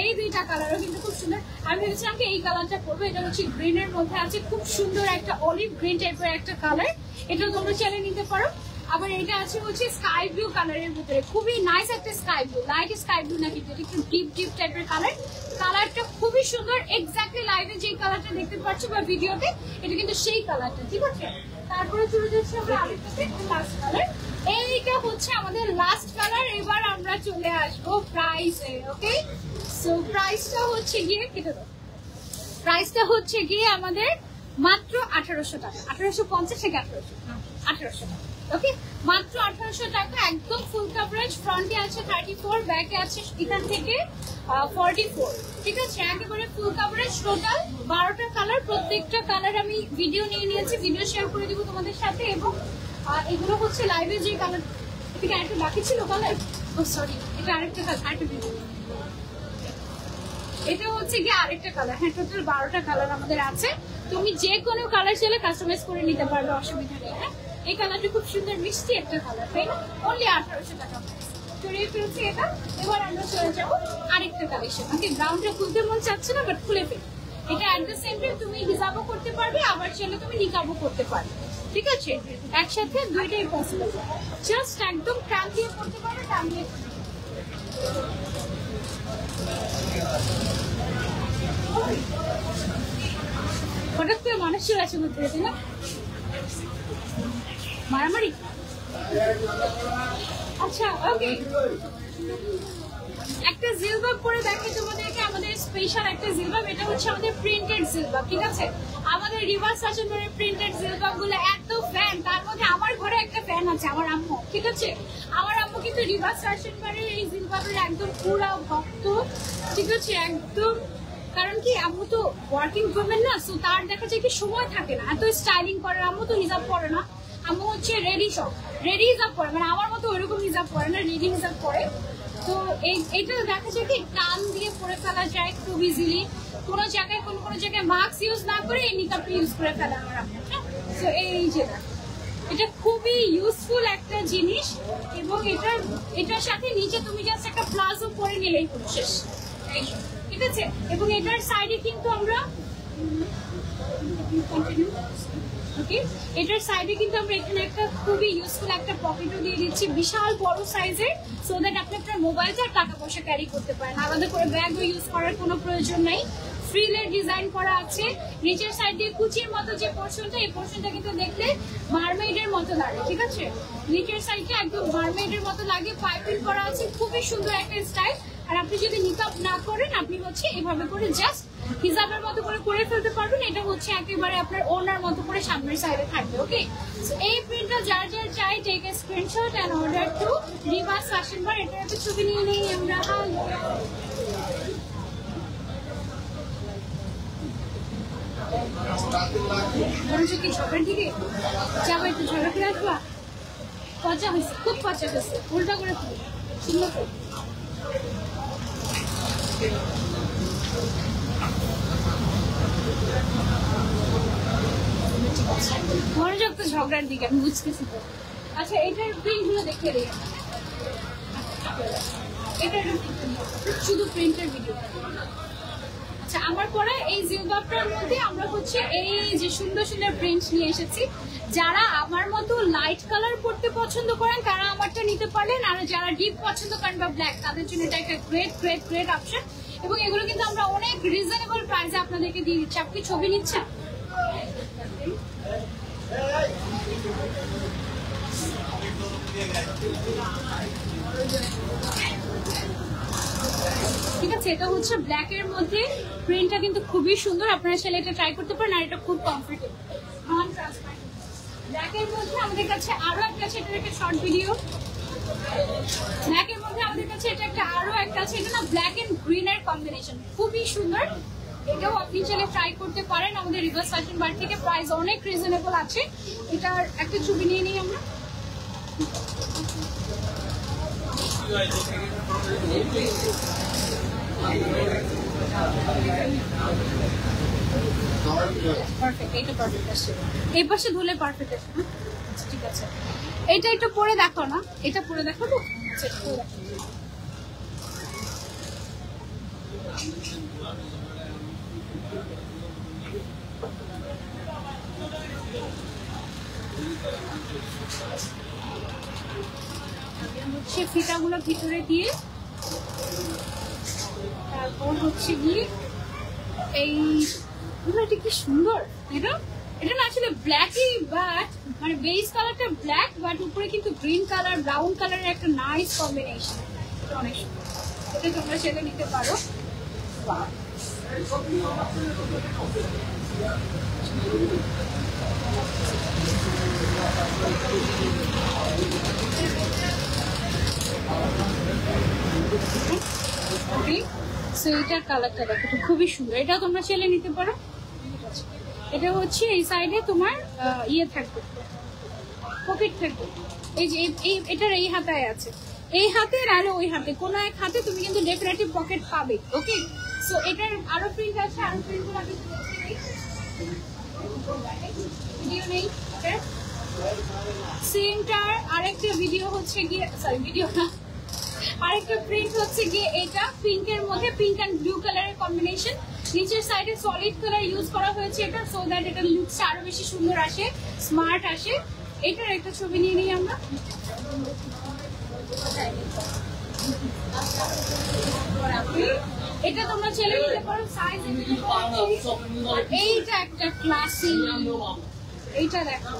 এই দুইটা কালারও কিন্তু খুব সুন্দর। আমি ভেবেছিলাম কি এই কালারটা পরবো। এটা হচ্ছে গ্রিনের মধ্যে আছে, খুব সুন্দর একটা অলিভ গ্রিন টাইপের একটা কালার। এটা তোমরা চাইলে নিতে পারো। আবার এটা আছে হচ্ছে স্কাই ব্লু কালারের ভিতরে, খুবই নাইস একটা sky blue, light sky blue নাকি, এটা একটু ডিপ টাইপের কালার। কালারটা খুবই সুন্দর, এক্স্যাক্টলি লাইভে যে কালারটা দেখতে পাচ্ছ বা ভিডিওতে, এটা কিন্তু সেই কালারটা, ঠিক আছে। তারপরে চলে যাচ্ছে আমরা আরেকটাতে, লাস্ট কালার। এইটা হচ্ছে আমাদের লাস্ট কালার। এবার আমরা চলে আসবো প্রাইসে। ওকে, সো প্রাইসটা হচ্ছে গিয়ে প্রাইসটা হচ্ছে গিয়ে আমাদের মাত্র 1800 টাকা, 1850 থেকে 1800 টাকা। ওকে, মাত্র 1800 টাকা, একদম ফুল কভারেজ। ফ্রন্টে আছে 34, ব্যাকে আছে এখান থেকে 44, ঠিক আছে। একেবারে ফুল কভারেজ, টোটাল 12টা কালার। প্রত্যেকটা কালার আমি ভিডিও নিয়ে নিয়েছি, ভিডিও শেয়ার করে দিব তোমাদের সাথে। এবং এগুলো হচ্ছে লাইভে যে কালার, এটা আরেকটা বাকি ছিল কালার, ও সরি, এটা আরেকটা কালার, আরেকটা ভিডিও, এটা হচ্ছে গিয়ে আরেকটা কালার। হ্যাঁ, টোটাল 12টা কালার আমাদের আছে। তুমি যে কোনো কালার চাইলে কাস্টমাইজ করে নিতে পারবে, অসুবিধা নেই। হ্যাঁ, এই কালারটা খুব সুন্দর মিষ্টি একটা কালার, তাই না? অনলি 1800 টাকা চড়িয়ে ফেলছি এটা। এবার আমরা চলে যাবো আরেকটা কালেকশন। ওকে, ব্রাউনটা খুলতে মন চাচ্ছে না, বাট খুলে ফেল। এটা অ্যাট দ্য সেম টাইম তুমি হিজাবও করতে পারবে, আবার চাইলে তুমি নিকাবও করতে পারবে, ঠিক আছে। একসাথে দুইটাই পসিবল। জাস্ট একদম টান দিয়ে করতে পারবে, টান দিয়ে। হঠাৎ করে মানুষ চলে আসে করতে হয়েছে না, মারামারি। আচ্ছা, ওকে, একটা জিলবাব পরে দেখে তোমাদেরকে, আমাদের স্পেশাল একটা জিলবাব। এটা হচ্ছে আমাদের প্রিন্টেড জিলবাব, ঠিক আছে। আমাদের রিভার্স ফ্যাশন এর প্রিন্টেড জিলবাব গুলো এত ফ্যান, তার মধ্যে আমার ঘরে একটা ফ্যান আছে, আমার আম্মু, ঠিক আছে। আমার আম্মু কিন্তু রিভার্স ফ্যাশন এর এই জিলবাবের একদম পুরা ভক্ত, ঠিক আছে, একদম। কারণ কি, আম্মু তো ওয়ার্কিং উইমেন না, সো তার দেখা যায় কি সময় থাকে না এত স্টাইলিং করে। আম্মু তো হিজাব পরে না, আম্মু হচ্ছে রেডি হিজাব পরে, মানে আমার মতো ওইরকম হিজাব পরে না, রেডি হিজাব পরে। তো এইটা দেখা যায় কি টান দিয়ে পরে ফেলা যায় খুব ইজিলি। কোনো জায়গায় কোনো জায়গায় মাস্ক ইউজ না করে এই নিকাবটা ইউজ করে ফেলা আমার আম্মু। তো এই যে এটা খুবই ইউজফুল একটা জিনিস। এবং এটার সাথে নিচে তুমি জাস্ট একটা প্লাজো পরে নিলেই শেষ, ঠিক আছে। এবং এটার সাইডে কিন্তু আমরা এটার সাইডে কিন্তু আমরা এখানে একটা খুবই ইউজফুল একটা পকেটও দিয়ে দিচ্ছি, বিশাল বড় সাইজের, সো দ্যাট আপনি আপনার মোবাইলটা আর টাকা পয়সা ক্যারি করতে পারেন। আলাদা করে ব্যাগও ইউজ করার কোনো প্রয়োজন নেই। ফ্রিলের ডিজাইন করা আছে। নিচের সাইড দিয়ে কুচির মতো যে পোর্শনটা, এই পোর্শনটা কিন্তু দেখলে মারমেইডের মতো লাগে, ঠিক আছে। নিচের সাইডটা একদম মারমেইডের মতো লাগে, পাইপিং করা আছে, খুবই সুন্দর একটা স্টাইল। আর আপনি যদি নিকাব না করেন, আপনি হচ্ছে এভাবে করে জাস্ট হিজাবের মতো করে ফেলতে পারবেন। এটা হচ্ছে একেবারে আপনার ওনার মতো করে সামনের সাইডে থাকবে। ওকে, এই প্রিন্টটা যার চাই, take a screenshot and order to reverse fashion bar. এটা একটা ছবি নিয়ে নেই আমরা। কি ঝগড়ার দিকে যাবো, একটু ঝগড়া করে আসবা। পচা হয়েছে, খুব পচা হয়েছে, উল্টা করে সুন্দর। মনোযোগ তো ঝগড়ার দিকে, আমি বুঝতেছি তো। আচ্ছা, এটার প্রিন্ট গুলো দেখে দিই। এটার শুধু প্রিন্টের ভিডিও। আচ্ছা, আমার পরে এই জিলবাবটার মধ্যে আমরা হচ্ছে এই যে সুন্দর সুন্দর প্রিন্ট নিয়ে এসেছি। যারা আমার মতো লাইট কালার পড়তে পছন্দ করেন তারা আমারটা নিতে পারেন, আর যারা ডিপ পছন্দ করেন বা ব্ল্যাক তাদের জন্য এটা একটা গ্রেট গ্রেট গ্রেট অপশন। এবং এগুলো কিন্তু আমরা অনেক রিজনেবল প্রাইসে আপনাদেরকে দিয়ে দিচ্ছি। আপনি ছবি নিচ্ছেন? ঠিক আছে, এটা হচ্ছে ব্ল্যাক এর মধ্যে, প্রিন্টটা কিন্তু খুবই সুন্দর, আপনারা চাইলে এটা ট্রাই করতে পারেন, আর এটা খুব কমফোর্টেবল নন ট্রান্সপারেন্ট। ব্ল্যাক এর মধ্যে আমাদের কাছে আরো একটা আছে, এটার একটা শর্ট ভিডিও। ব্ল্যাক এর মধ্যে আমাদের কাছে এটা একটা আরো একটা আছে, এটা না ব্ল্যাক এন্ড গ্রিন এর কম্বিনেশন, খুবই সুন্দর। এটাও আপনি চাইলে ট্রাই করতে পারেন আমাদের রিভার্স ফ্যাশন বার থেকে, প্রাইস অনেক রিজনেবল আছে। এটার একটা ছবি নিয়ে নিই আমরা। পারফেক্ট, এটা পারফেক্ট আসছে, এই পাশে ধুলে পারফেক্ট আসছে। ঠিক আছে, এটা একটু পরে দেখো না, এটা পরে দেখো তো। হচ্ছে ফিতাগুলো ভিতরে দিয়ে, তারপর হচ্ছে গিয়ে এইগুলো কি সুন্দর। এটা না আসলে ব্ল্যাকই, বাট মানে বেস কালারটা ব্ল্যাক, বাট উপরে কিন্তু গ্রিন কালার ব্রাউন কালারের একটা নাইস কম্বিনেশন, অনেক সুন্দর। এটা তোমরা সেটা নিতে পারো। এটার কালারটা দেখো খুবই সুন্দর, এটা তোমরা চাইলে নিতে পারো। এটা হচ্ছে এই সাইডে তোমার ইয়ে থাকবে, পকেট থাকবে। এই যে এটার এই হাতায় আছে, এই হাতে আর ওই হাতে, কোনো এক হাতে তুমি কিন্তু ডেকোরেটিভ পকেট পাবে। ওকে, সো এটার আরো প্রিন্ট আছে, আরো প্রিন্টগুলো আমি ভিডিও নেই। সেমটার আরেকটা ভিডিও হচ্ছে গিয়ে, সরি ভিডিও না, আরেকটা প্রিন্ট হচ্ছে গিয়ে এটা পিঙ্কের মধ্যে, পিঙ্ক এন্ড ব্লু কালারের কম্বিনেশন। নিচের সাইডে সলিড কালার ইউজ করা হয়েছে এটা, সো দ্যাট এটা লুকসটা আরো বেশি সুন্দর আসে, স্মার্ট আসে। এটার একটা ছবি নিয়ে নিই আমরা। এটা তোমরা চাইলে নিতে পারো, সাইজ এইটা একটা ক্লাসি, এইটা দেখো,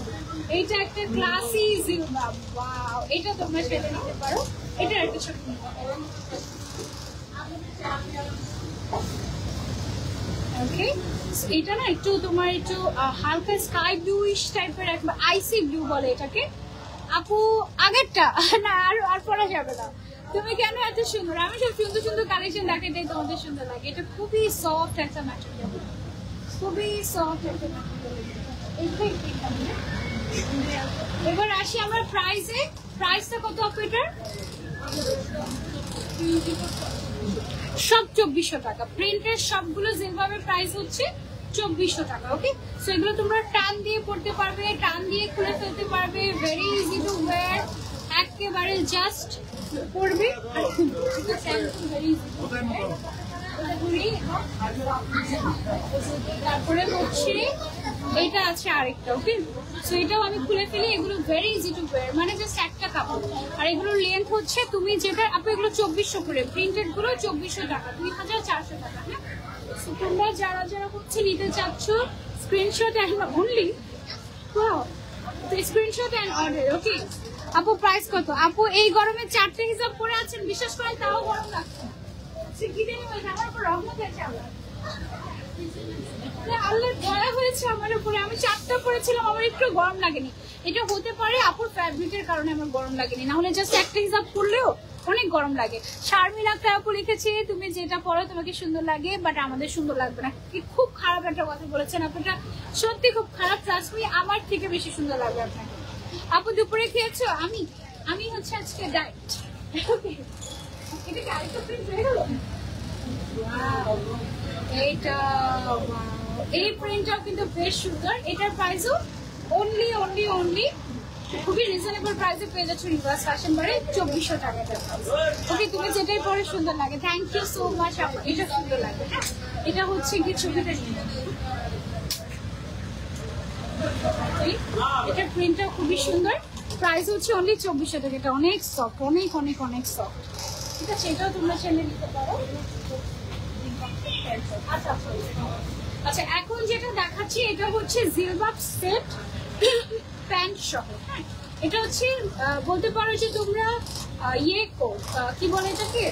এইটা একটা ক্লাসি জিলবাব, ওয়াও, এটা তোমরা চাইলে নিতে পারো। এটার একটা ছবি নিতে পারো। ওকে, এটা না একটু তোমার একটু হালকা স্কাই ব্লুইশ টাইপের, একবার আইসি ব্লু বলে এটাকে। আপু আগেরটা না, আর পরা যাবে না। তুমি কেন এত সুন্দর, আমি সব সুন্দর সুন্দর কালেকশন দেখাই, তোমাদের সুন্দর লাগে। এটা খুবই সফট একটা ম্যাটেরিয়াল, খুবই সফট একটা ম্যাটেরিয়াল। এবার আসি আমরা প্রাইসে। প্রাইসটা কত আপু এটার? সব 2400 টাকা। প্রিন্টের সবগুলো যেভাবে প্রাইস হচ্ছে 2400 টাকা। ওকে, সো এগুলো তোমরা টান দিয়ে পড়তে পারবে, টান দিয়ে খুলে ফেলতে পারবে, ভেরি ইজি টু ওয়্যার, একেবারে জাস্ট পড়বে আর তারপরে হচ্ছে এটা আছে আরেকটা। ওকে, সো এটাও আমি খুলে ফেলি। এগুলো ভেরি ইজি টু ওয়্যার, মানে জাস্ট একটা কাপড়, আর এগুলোর লেন্থ হচ্ছে তুমি যেটা আপনি, এগুলো 2400 করে, প্রিন্টেড গুলো 2400 টাকা, 2400 টাকা। হ্যাঁ, সো তোমরা যারা যারা হচ্ছে নিতে চাচ্ছ screenshot and only, screenshot and order. Okay আপু, প্রাইস কত আপু? এই গরমে 4টে হিসাব করে আছেন, বিশ্বাস করেন তাও গরম লাগছে। আমার উপর রহমত হয়েছে, আল্লাহর দয়া হয়েছে আমার উপরে। আমি 4টা পরেছিলাম, আমার একটু গরম লাগেনি। এটা হতে পারে আপুর ফ্যাব্রিকের কারণে আমার গরম লাগেনি, না হলে জাস্ট একটা হিসাব করলেও অনেক গরম লাগে। শারমিন আক্তার আপু লিখেছে, তুমি যেটা পরো তোমাকে সুন্দর লাগে, বাট আমাদের সুন্দর লাগবে না। খুব খারাপ একটা কথা বলেছেন আপনারা, সত্যি খুব খারাপ। ট্রাস্ট মি, আমার থেকে বেশি সুন্দর লাগবে আপনাকে। আপু দুপুরে খেয়েছো? আমি হচ্ছে আজকে ডায়েট। এটা কি আরেকটা প্রিন্ট হয়ে গেল? এইটা, এই প্রিন্টটাও কিন্তু বেশ সুন্দর। এটার প্রাইসও অনলি খুবই রিজনেবল প্রাইসে পেয়ে যাচ্ছ রিভার্স ফ্যাশন বারে 2400 টাকা। ওকে, তুমি যেটাই পরে সুন্দর লাগে। থ্যাংক ইউ সো মাচ আপু, এটা সুন্দর লাগে। হ্যাঁ, এটা হচ্ছে কি ছবিটা নিয়ে এটা প্রিন্টটা খুবই সুন্দর, প্রাইস হচ্ছে অনলি 2400 টাকা। এটা অনেক সফট, অনেক অনেক অনেক সফট, ঠিক আছে? এটাও তোমরা চাইলে নিতে পারো। আচ্ছা, এখন যেটা দেখাচ্ছি এটা হচ্ছে জিলবাব সেট প্যান্ট সহ। হ্যাঁ, এটা হচ্ছে বলতে পারো যে তোমরা ইয়ে কি বলে এটাকে,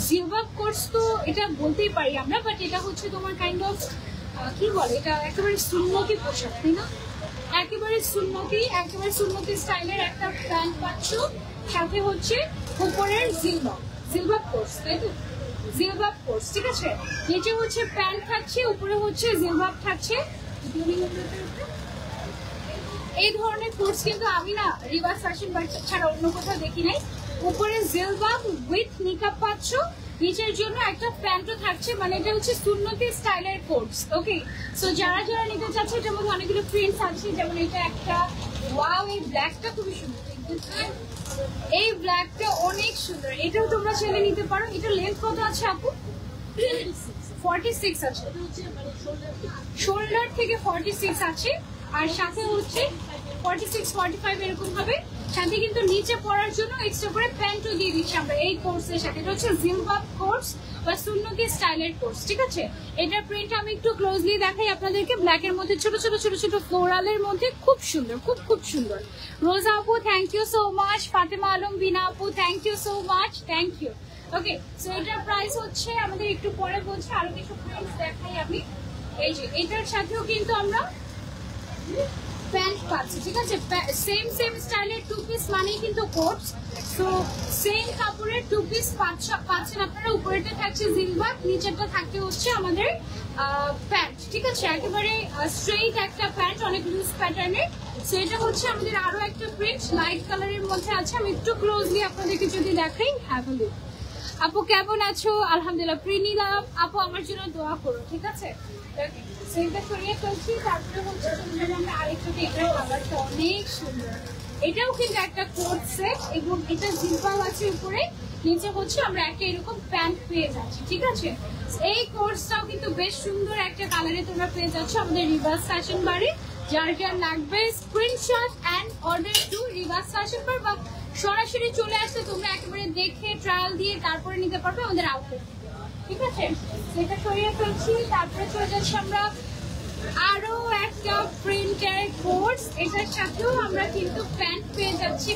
জিলবাব কোর্স তো এটা বলতেই পারি আমরা, বাট এটা হচ্ছে তোমার কাইন্ড অফ কি বলে, এটা একেবারে সুন্নতি পোশাক, তাই না? একেবারে সুন্নতি স্টাইলের একটা প্যান্ট পাচ্ছ, সাথে হচ্ছে উপরের জিলবাব কোর্স, তাই তো? জিলবাব কোর্স, ঠিক আছে? নিচে হচ্ছে প্যান্ট থাকছে, উপরে হচ্ছে জিলবাব থাকছে। এই ধরনের কোর্স কিন্তু আমি না রিভার ফ্যাশন ছাড়া অন্য কোথাও দেখি নাই। উপরে জিলবাব উইথ নিকাব পাচ্ছ, নিচের জন্য একটা প্যান্টও থাকছে, মানে এটা হচ্ছে সুন্নতি স্টাইলের কোর্স। ওকে, সো যারা যারা নিতে চাচ্ছে, এটার মধ্যে অনেকগুলো প্রিন্টস আছে, যেমন এটা একটা, ওয়াও, এই ব্ল্যাকটা খুবই সুন্দর, এই ব্ল্যাকটা অনেক সুন্দর, এটাও তোমরা চাইলে নিতে পারো। এটা লেন্থ কত আছে আপু? 46 আছে, শোল্ডার থেকে 46 আছে, আর সাথে হচ্ছে 46 45 এরকম হবে। সাথে কিন্তু নিচে পরার জন্য এক্সট্রা করে প্যান্টও দিয়ে দিচ্ছি আমরা এই কোর্সের সাথে। এটা হচ্ছে জিলবাব কোর্স বা সুন্নতি স্টাইলের কোর্স, ঠিক আছে? এটার প্রিন্ট আমি একটু ক্লোজলি দেখাই আপনাদেরকে। ব্ল্যাকের মধ্যে ছোট ছোট ছোট ছোট ফ্লোরালের মধ্যে খুব সুন্দর, খুব খুব সুন্দর। রোজা আপু thank you so much, Fatema Alam Bina আপু thank you so much, thank you. Okay, so এটার প্রাইস হচ্ছে, আমাদের একটু পরে বলছি, আরো কিছু প্রিন্টস দেখাই আমি। এই যে এটার সাথেও কিন্তু আমরা প্যান্ট পাচ্ছি, ঠিক আছে? সেম স্টাইলের টু পিস মানেই কিন্তু কোটস, তো সেম কাপড়ের টু পিস পাচ্ছেন আপনারা। উপরেটা থাকছে জিলবাব, নিচেরটা থাকতে হচ্ছে আমাদের প্যান্ট, ঠিক আছে? একেবারে স্ট্রেইট একটা প্যান্ট, অনেক লুজ প্যাটার্নের। সো এটা হচ্ছে আমাদের আরো একটা প্রিন্ট লাইট কালারের মধ্যে আছে। আমি একটু ক্লোজলি আপনাদেরকে যদি দেখাই, হ্যাভ আ লুক। আপু কেমন আছো? আলহামদুলিল্লাহ। প্রিনিলা আপু আমার জন্য দোয়া করো, ঠিক আছে? সেটা সরিয়ে ফেলছি, তারপরে হচ্ছে আমরা আরেকটা, এটার কালারটা অনেক সুন্দর, এটাও কিন্তু একটা কোট সেট, এবং এটা জিলবাব আছে উপরে, নিচে হচ্ছে আমরা একটা এরকম প্যান্ট পেয়ে যাচ্ছি, ঠিক আছে? এই কোর্সটাও কিন্তু বেশ সুন্দর একটা কালারে তোমরা পেয়ে যাচ্ছ আমাদের রিভার্স ফ্যাশন বারে। যার যার লাগবে screenshot and order to reverse fashion bar, বা সরাসরি চলে আসতে তোমরা একেবারে দেখে ট্রায়াল দিয়ে তারপরে নিতে পারবে আমাদের আউটলেট, ঠিক আছে? সেটা সরিয়ে ফেলছি, তারপরে চলে যাচ্ছি আমরা আরো একটা প্রিন্টের কোর্স। এটার সাথেও আমরা কিন্তু প্যান্ট পেয়ে যাচ্ছি,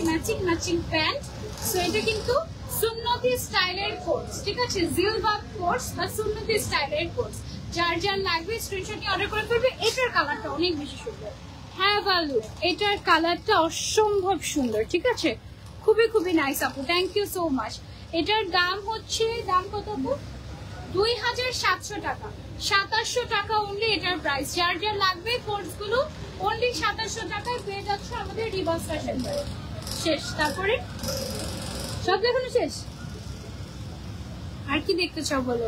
ম্যাচিং প্যান্ট। সো এটা কিন্তু সুন্নতি স্টাইলের কোর্স, ঠিক আছে? জিলবাব কোর্স বা সুন্নতি স্টাইলের কোর্স। যার যার লাগবে স্ক্রিনশট নিয়ে অর্ডার করে ফেলবে। এটার কালারটা অনেক বেশি সুন্দর, হ্যাঁ ভালো, এটার কালারটা অসম্ভব সুন্দর, ঠিক আছে? খুবই খুবই নাইস আপু, থ্যাংক ইউ সো মাচ। এটার দাম হচ্ছে, দাম কত আপু? 2700 টাকা, 2700 টাকা অনলি এটার প্রাইস। যার যার লাগবে কোর্সগুলো অনলি 2700 টাকায় পেয়ে যাচ্ছে আমাদের রিভার্স ফ্যাশন বারে। শেষ, তারপরে সব দেখানো শেষ, আর কি দেখতে চাও বলো?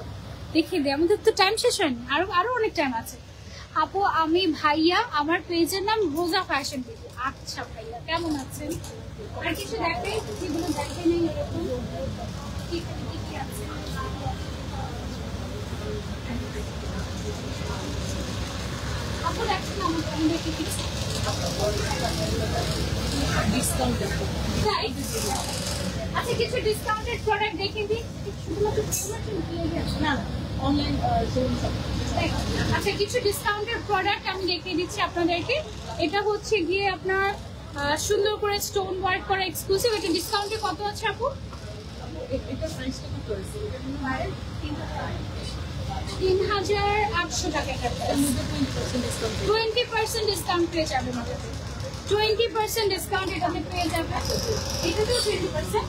দেখিয়ে দে, আমাদের তো টাইম শেষ হয়নি, আরো অনেক টাইম আছে। আপু আমি ভাইয়া, আমার পেজের নাম রোজা ফ্যাশন পেজ। আচ্ছা ভাইয়া, কেমন আছেন? আর কিছু দেখাই, যেগুলো দেখে নেই এরকম কি আছে? আপু দেখছেন আমাদের কিছু ডিসকাউন্ট, আচ্ছা কিছু ডিসকাউন্টেড প্রোডাক্ট দেখিয়ে দিই। না অনলাইন, আচ্ছা কিছু ডিসকাউন্টেড প্রোডাক্ট আমি দেখিয়ে দিচ্ছি আপনাদেরকে। এটা হচ্ছে গিয়ে আপনার সুন্দর করে স্টোন ওয়ার্ক করা এক্সক্লুসিভ। এটা ডিসকাউন্টে কত আছে আপু? এটা প্রাইসটা কত আছে? 3800 টাকা। 20% ডিসকাউন্ট পেয়ে যাবেন, 20% ডিসকাউন্ট এটাতে পেয়ে যাবেন। এটাতেও 20%।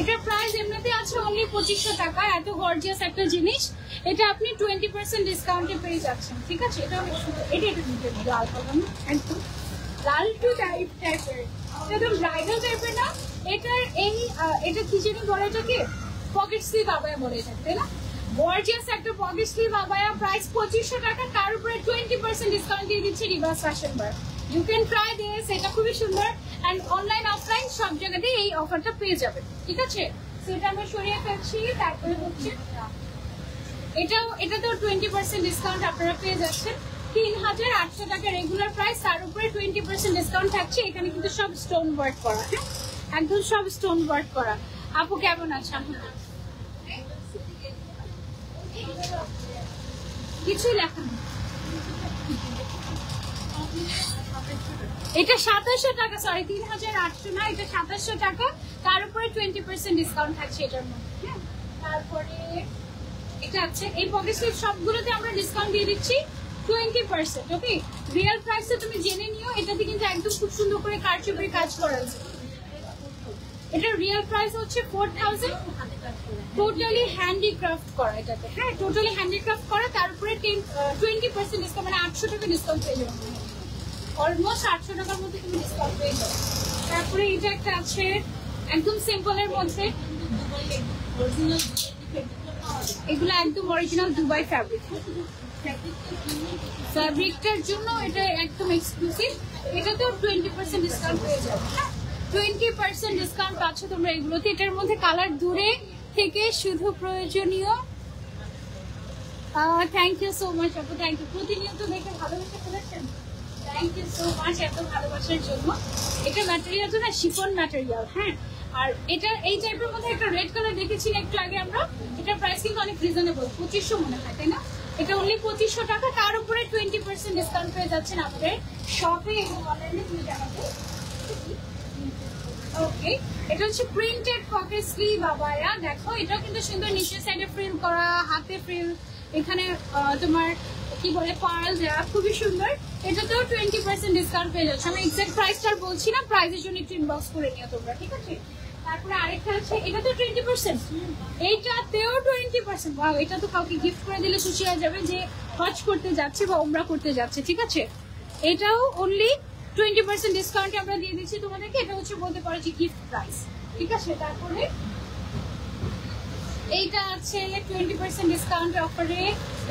এটার প্রাইস এমনিতে আছে অনলি 2500 টাকা। এত গর্জিয়াস একটা জিনিস, এটা আপনি 20% ডিসকাউন্টে পেয়ে যাচ্ছেন, ঠিক আছে? এটা অনেক সুন্দর। এটা লাল কালার, একদম লালটু টাইপের, একদম ব্রাইডাল টাইপের না। এটার এটা কি জানি বলে, এটাকে পকেট স্লিভ আবায়া বলে, এটা তাই না? গর্জিয়াস একটা পকেট স্লিভ আবায়া, প্রাইস 2500 টাকা। তার উপরে 20% ডিসকাউন্ট দিয়ে দিচ্ছে Reverse fashion Bar. You can try this, এটা খুবই সুন্দর। অ্যান্ড অনলাইন অফলাইন সব জায়গাতেই এই অফারটা পেয়ে যাবেন, ঠিক আছে? সেটা আমরা সরিয়ে ফেলছি। তারপরে হচ্ছে এটাতেও 20% ডিসকাউন্ট আপনারা পেয়ে যাচ্ছেন। 3800 টাকা রেগুলার প্রাইস, তার উপরে 20% ডিসকাউন্ট থাকছে। এখানে কিন্তু সব স্টোন ওয়ার্ক করা, হ্যাঁ একদম সব স্টোন ওয়ার্ক করা। আপু কেমন আছেন? কিছুই লেখা নেই। এটা 2700 টাকা, সরি 3800 না, এটা 2700 টাকা, তার উপরে 20% ডিসকাউন্ট থাকছে এটার মধ্যে। তারপরে এটা আছে এই পকেট স্লিপ, সবগুলোতে আমরা ডিসকাউন্ট দিয়ে দিচ্ছি 20%। ওকে, রিয়েল প্রাইসটা তুমি জেনে নিও। এটাতে কিন্তু একদম খুব সুন্দর করে কারচুপির কাজ করা আছে। এটা রিয়েল প্রাইস হচ্ছে 4000, টোটালি হ্যান্ডিক্রাফট করা এটাতে, হ্যাঁ টোটালি হ্যান্ডিক্রাফট করা, তার উপরে 20% ডিসকাউন্ট, মানে 800 টাকা ডিসকাউন্ট পেয়ে যাবে, অলমোস্ট 800 টাকার মধ্যে তুমি ডিসকাউন্ট পেয়ে যাবে। তারপরে এটা একটা আছে একদম সিম্পলের মধ্যে, এগুলো একদম অরিজিনাল দুবাই ফ্যাব্রিক, ফ্যাব্রিকটার জন্য এটা একদম এক্সক্লুসিভ। এটাতেও 20% ডিসকাউন্ট পেয়ে যাবে, 20% ডিসকাউন্ট পাচ্ছ তোমরা এগুলোতে। এটার মধ্যে কালার দূরে থেকে শুধু প্রয়োজনীয়। থ্যাংক ইউ সো মাচ আপু, থ্যাংক ইউ, প্রতিনিয়ত দেখে ভালোবাসা ফেলেছেন, থ্যাংক ইউ সো মাচ এত ভালোবাসার জন্য। এটা ম্যাটেরিয়ালটা না শিফন ম্যাটেরিয়াল, হ্যাঁ। আর এটা এই টাইপের মধ্যে একটা রেড কালার দেখেছি একটু আগে আমরা, এটার প্রাইস কিন্তু অনেক রিজনেবল, 2500 মনে হয়, তাই না? এটা অনলি 2500 টাকা, তার উপরে 20% ডিসকাউন্ট পেয়ে যাচ্ছেন আমাদের শপে এবং অনলাইনে তুমি জানাতে। ওকে, এটা হচ্ছে প্রিন্টেড পকেট স্লিভ আবায়া, দেখো এটাও কিন্তু সুন্দর, নিচের সাইডে ফ্রিল করা, হাতে ফ্রিল, এখানে তোমার কি বলে পার্ল দেওয়া, খুবই সুন্দর। এটাতেও 20% ডিসকাউন্ট পেয়ে যাচ্ছে। আমি এক্সাক্ট প্রাইসটা বলছি না, প্রাইসের জন্য একটু ইনবক্স করে নিও তোমরা, ঠিক আছে? তারপরে আরেকটা আছে, এটাতেও 20%, এইটাতেও 20%। ওয়াও, এটা তো কাউকে গিফট করে দিলে খুশি হয়ে যাবে যে হজ করতে যাচ্ছে বা উমরা করতে যাচ্ছে, ঠিক আছে? এটাও অনলি 20% ডিসকাউন্টে আমরা দিয়ে দিচ্ছি তোমাদেরকে। এটা হচ্ছে বলতে পারো যে গিফট প্রাইস, ঠিক আছে? তারপরে এইটা আছে 20% ডিসকাউন্ট অফারে,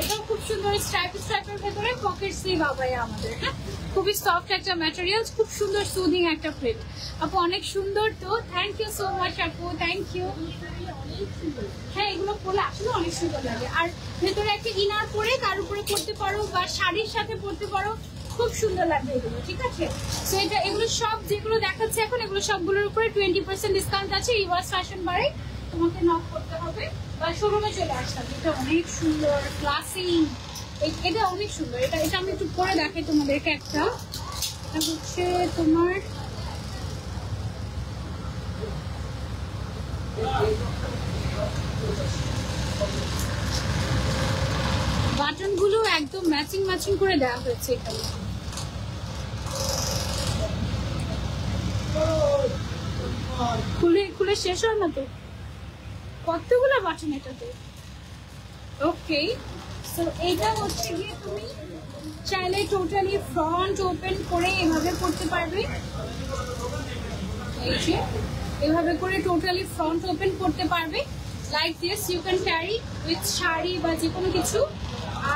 এটাও খুব সুন্দর স্ট্রাইপের ভেতরে পকেট স্লিভ আবায়া আমাদের, হ্যাঁ খুবই সফট একটা ম্যাটেরিয়াল, খুব সুন্দর সুদিং একটা প্রিন্ট। আপু অনেক সুন্দর তো, থ্যাংক ইউ সো মাচ আপু, থ্যাংক ইউ। হ্যাঁ এগুলো পরলে আসলে অনেক সুন্দর লাগে, আর ভেতরে একটা ইনার পরে তার উপরে পরতে পারো বা শাড়ির সাথে পরতে পারো, খুব সুন্দর লাগবে এগুলো, ঠিক আছে? তো এটা এগুলো সব যেগুলো দেখাচ্ছে এখন, এগুলো সবগুলোর উপরে 20% ডিসকাউন্ট আছে। রিভার্স ফ্যাশন বারে তোমাকে নক করতে হবে বা শোরুমে চলে আসতে হবে। এটা অনেক সুন্দর, ক্লাসি, এটা অনেক সুন্দর। এটা এটা আমি একটু পরে দেখাই তোমাদেরকে। একটা এটা হচ্ছে তোমার বাটন গুলো একদম ম্যাচিং ম্যাচিং করে দেওয়া হয়েছে এখানে। খুলে খুলে শেষ হয় না তো, কতগুলো বাটন এটাতে। ওকে, সো এটা হচ্ছে গিয়ে তুমি চাইলে টোটালি ফ্রন্ট ওপেন করে এভাবে করতে পারবে, এই যে এভাবে করে টোটালি ফ্রন্ট ওপেন করতে পারবে। Like this you can carry with sari বা যে কোনো কিছু।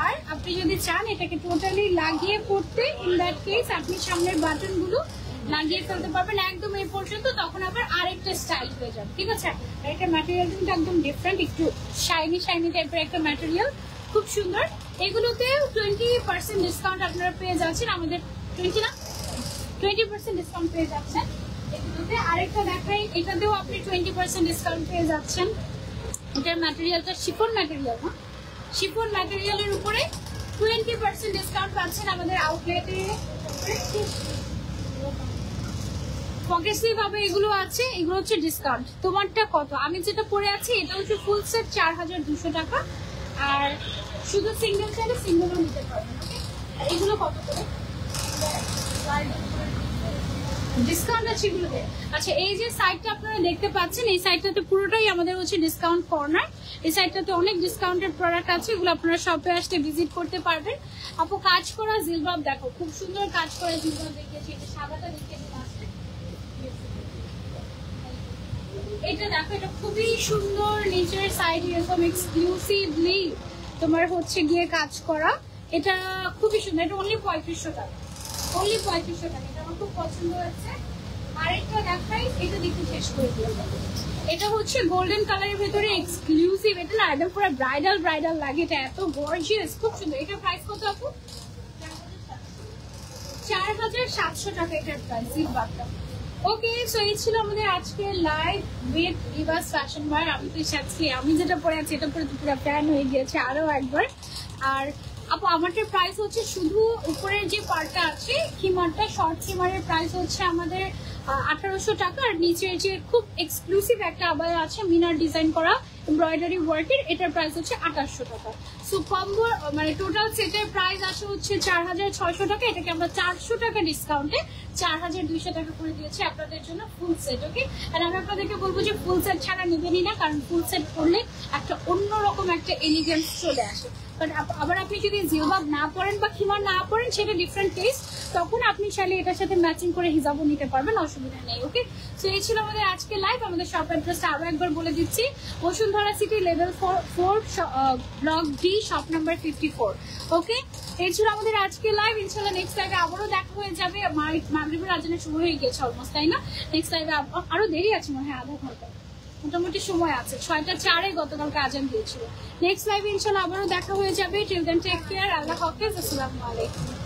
আর আপনি যদি চান এটাকে টোটালি লাগিয়ে পড়তে, ইন দ্যাট কেস আপনি সামনের বাটনগুলো লাগিয়ে ফেলতে পারবেন একদম এই পর্যন্ত, তখন আবার আরেকটা স্টাইল হয়ে যাবে, ঠিক আছে? এটা ম্যাটেরিয়াল কিন্তু একদম ডিফারেন্ট, একটু শাইনি শাইনি টাইপের একটা ম্যাটেরিয়াল, খুব সুন্দর। এগুলোতে 20% ডিসকাউন্ট আপনারা পেয়ে যাচ্ছেন, আমাদের 20% ডিসকাউন্ট পেয়ে যাচ্ছেন এগুলোতে। আরেকটা দেখাই, এটাতেও আপনি 20% ডিসকাউন্ট পেয়ে যাচ্ছেন। এটার ম্যাটেরিয়ালটা শিফন ম্যাটেরিয়াল, হ্যাঁ শিফন ম্যাটেরিয়ালের উপরে 20% ডিসকাউন্ট পাচ্ছেন আমাদের আউটলেটে। পকেট স্লিভ হবে এগুলো আছে, এগুলো হচ্ছে ডিসকাউন্ট। তোমারটা কত? আমি যেটা পরে আছি এটা হচ্ছে ফুল সেট 4200 টাকা, আর শুধু সিঙ্গেল চাইলে সিঙ্গেলও নিতে পারবেন। এগুলো কত করে ডিসকাউন্ট আছে এগুলোতে? আচ্ছা, এই যে সাইডটা আপনারা দেখতে পাচ্ছেন, এই সাইডটাতে পুরোটাই আমাদের হচ্ছে ডিসকাউন্ট কর্নার। এই সাইডটাতে অনেক ডিসকাউন্টেড প্রোডাক্ট আছে, এগুলো আপনারা শপে আসতে ভিজিট করতে পারবেন। আপু কাজ করা জিলবাব দেখো, খুব সুন্দর কাজ করা জিলবাব দেখিয়েছি, এটা সাদাটা দেখিয়ে দিলাম। এটা দেখো, এটা খুবই সুন্দর, নিচের সাইড এরকম এক্সক্লুসিভলি তোমার হচ্ছে গিয়ে কাজ করা, এটা খুবই সুন্দর। এটা অনলি 3500 টাকা, অনলি 3500 টাকা। এটা আমার খুব পছন্দ হয়েছে। আরেকটা দেখাই, এটা দেখে শেষ করে দিলাম। এটা হচ্ছে গোল্ডেন কালারের ভেতরে এক্সক্লুসিভ, এটা না একদম পুরো ব্রাইডাল ব্রাইডাল লাগে, এটা এত গর্জিয়াস, খুব সুন্দর। এটার প্রাইস কত আপু? 4700 টাকা এটার প্রাইস জিলবাবটা। ওকে, সো এই ছিল আমাদের আজকের লাইভ উইথ রিভার্স ফ্যাশন বার। আমি তো সাথে আমি যেটা পরে আছি এটা পরে পুরো ফ্যান হয়ে গিয়েছে আরো একবার। আর আপু আমাদের প্রাইস হচ্ছে শুধু উপরের যে পার্টটা আছে খিমারটা, শর্ট খিমারের প্রাইস হচ্ছে আমাদের 1800 টাকা। আর নিচের যে খুব এক্সক্লুসিভ একটা আবায়া আছে মিনার ডিজাইন করা এমব্রয়ডারি ওয়ার্কের, এটার প্রাইস হচ্ছে 2800 টাকা। সো কম্বো মানে টোটাল সেটের প্রাইস আসে হচ্ছে 4600 টাকা। এটাকে আমরা 400 টাকা ডিসকাউন্টে 4200 টাকা করে দিয়েছি আপনাদের জন্য ফুল সেট। ওকে, আর আমি আপনাদেরকে বলবো যে ফুল সেট ছাড়া নেবেনই না, কারণ ফুল সেট করলে একটা অন্যরকম একটা এলিগেন্স চলে আসে। বাট আবার আপনি যদি জিলবাব না পরেন বা খিমার না পরেন সেটা ডিফারেন্ট টেস্ট, তখন আপনি চাইলে এটার সাথে ম্যাচিং করে হিজাবও নিতে পারবেন, অসুবিধা নেই। ওকে, সো এই ছিল আমাদের আজকে লাইভ। আমাদের শপ অ্যাড্রেসটা আরো একবার বলে দিচ্ছি, Bashundhara city level 4 block D, shop number 54। ওকে, এই ছিল আমাদের আজকে লাইভ। ইনশাআল্লাহ নেক্সট লাইভে আবারও দেখা হয়ে যাবে। মাগরিবের আজানের সময় হয়ে গেছে অলমোস্ট, তাই না? নেক্সট লাইভে আরো দেরি আছে মনে হয়, আধা ঘন্টা মোটামুটি সময় আছে। 6টা 4 গতকালকে আজান দিয়েছিল। নেক্সট লাইভে ইনশাআল্লাহ আবারও দেখা হয়ে যাবে। টিল দেন টেক কেয়ার, আল্লাহ হাফেজ, আসসালামু আলাইকুম।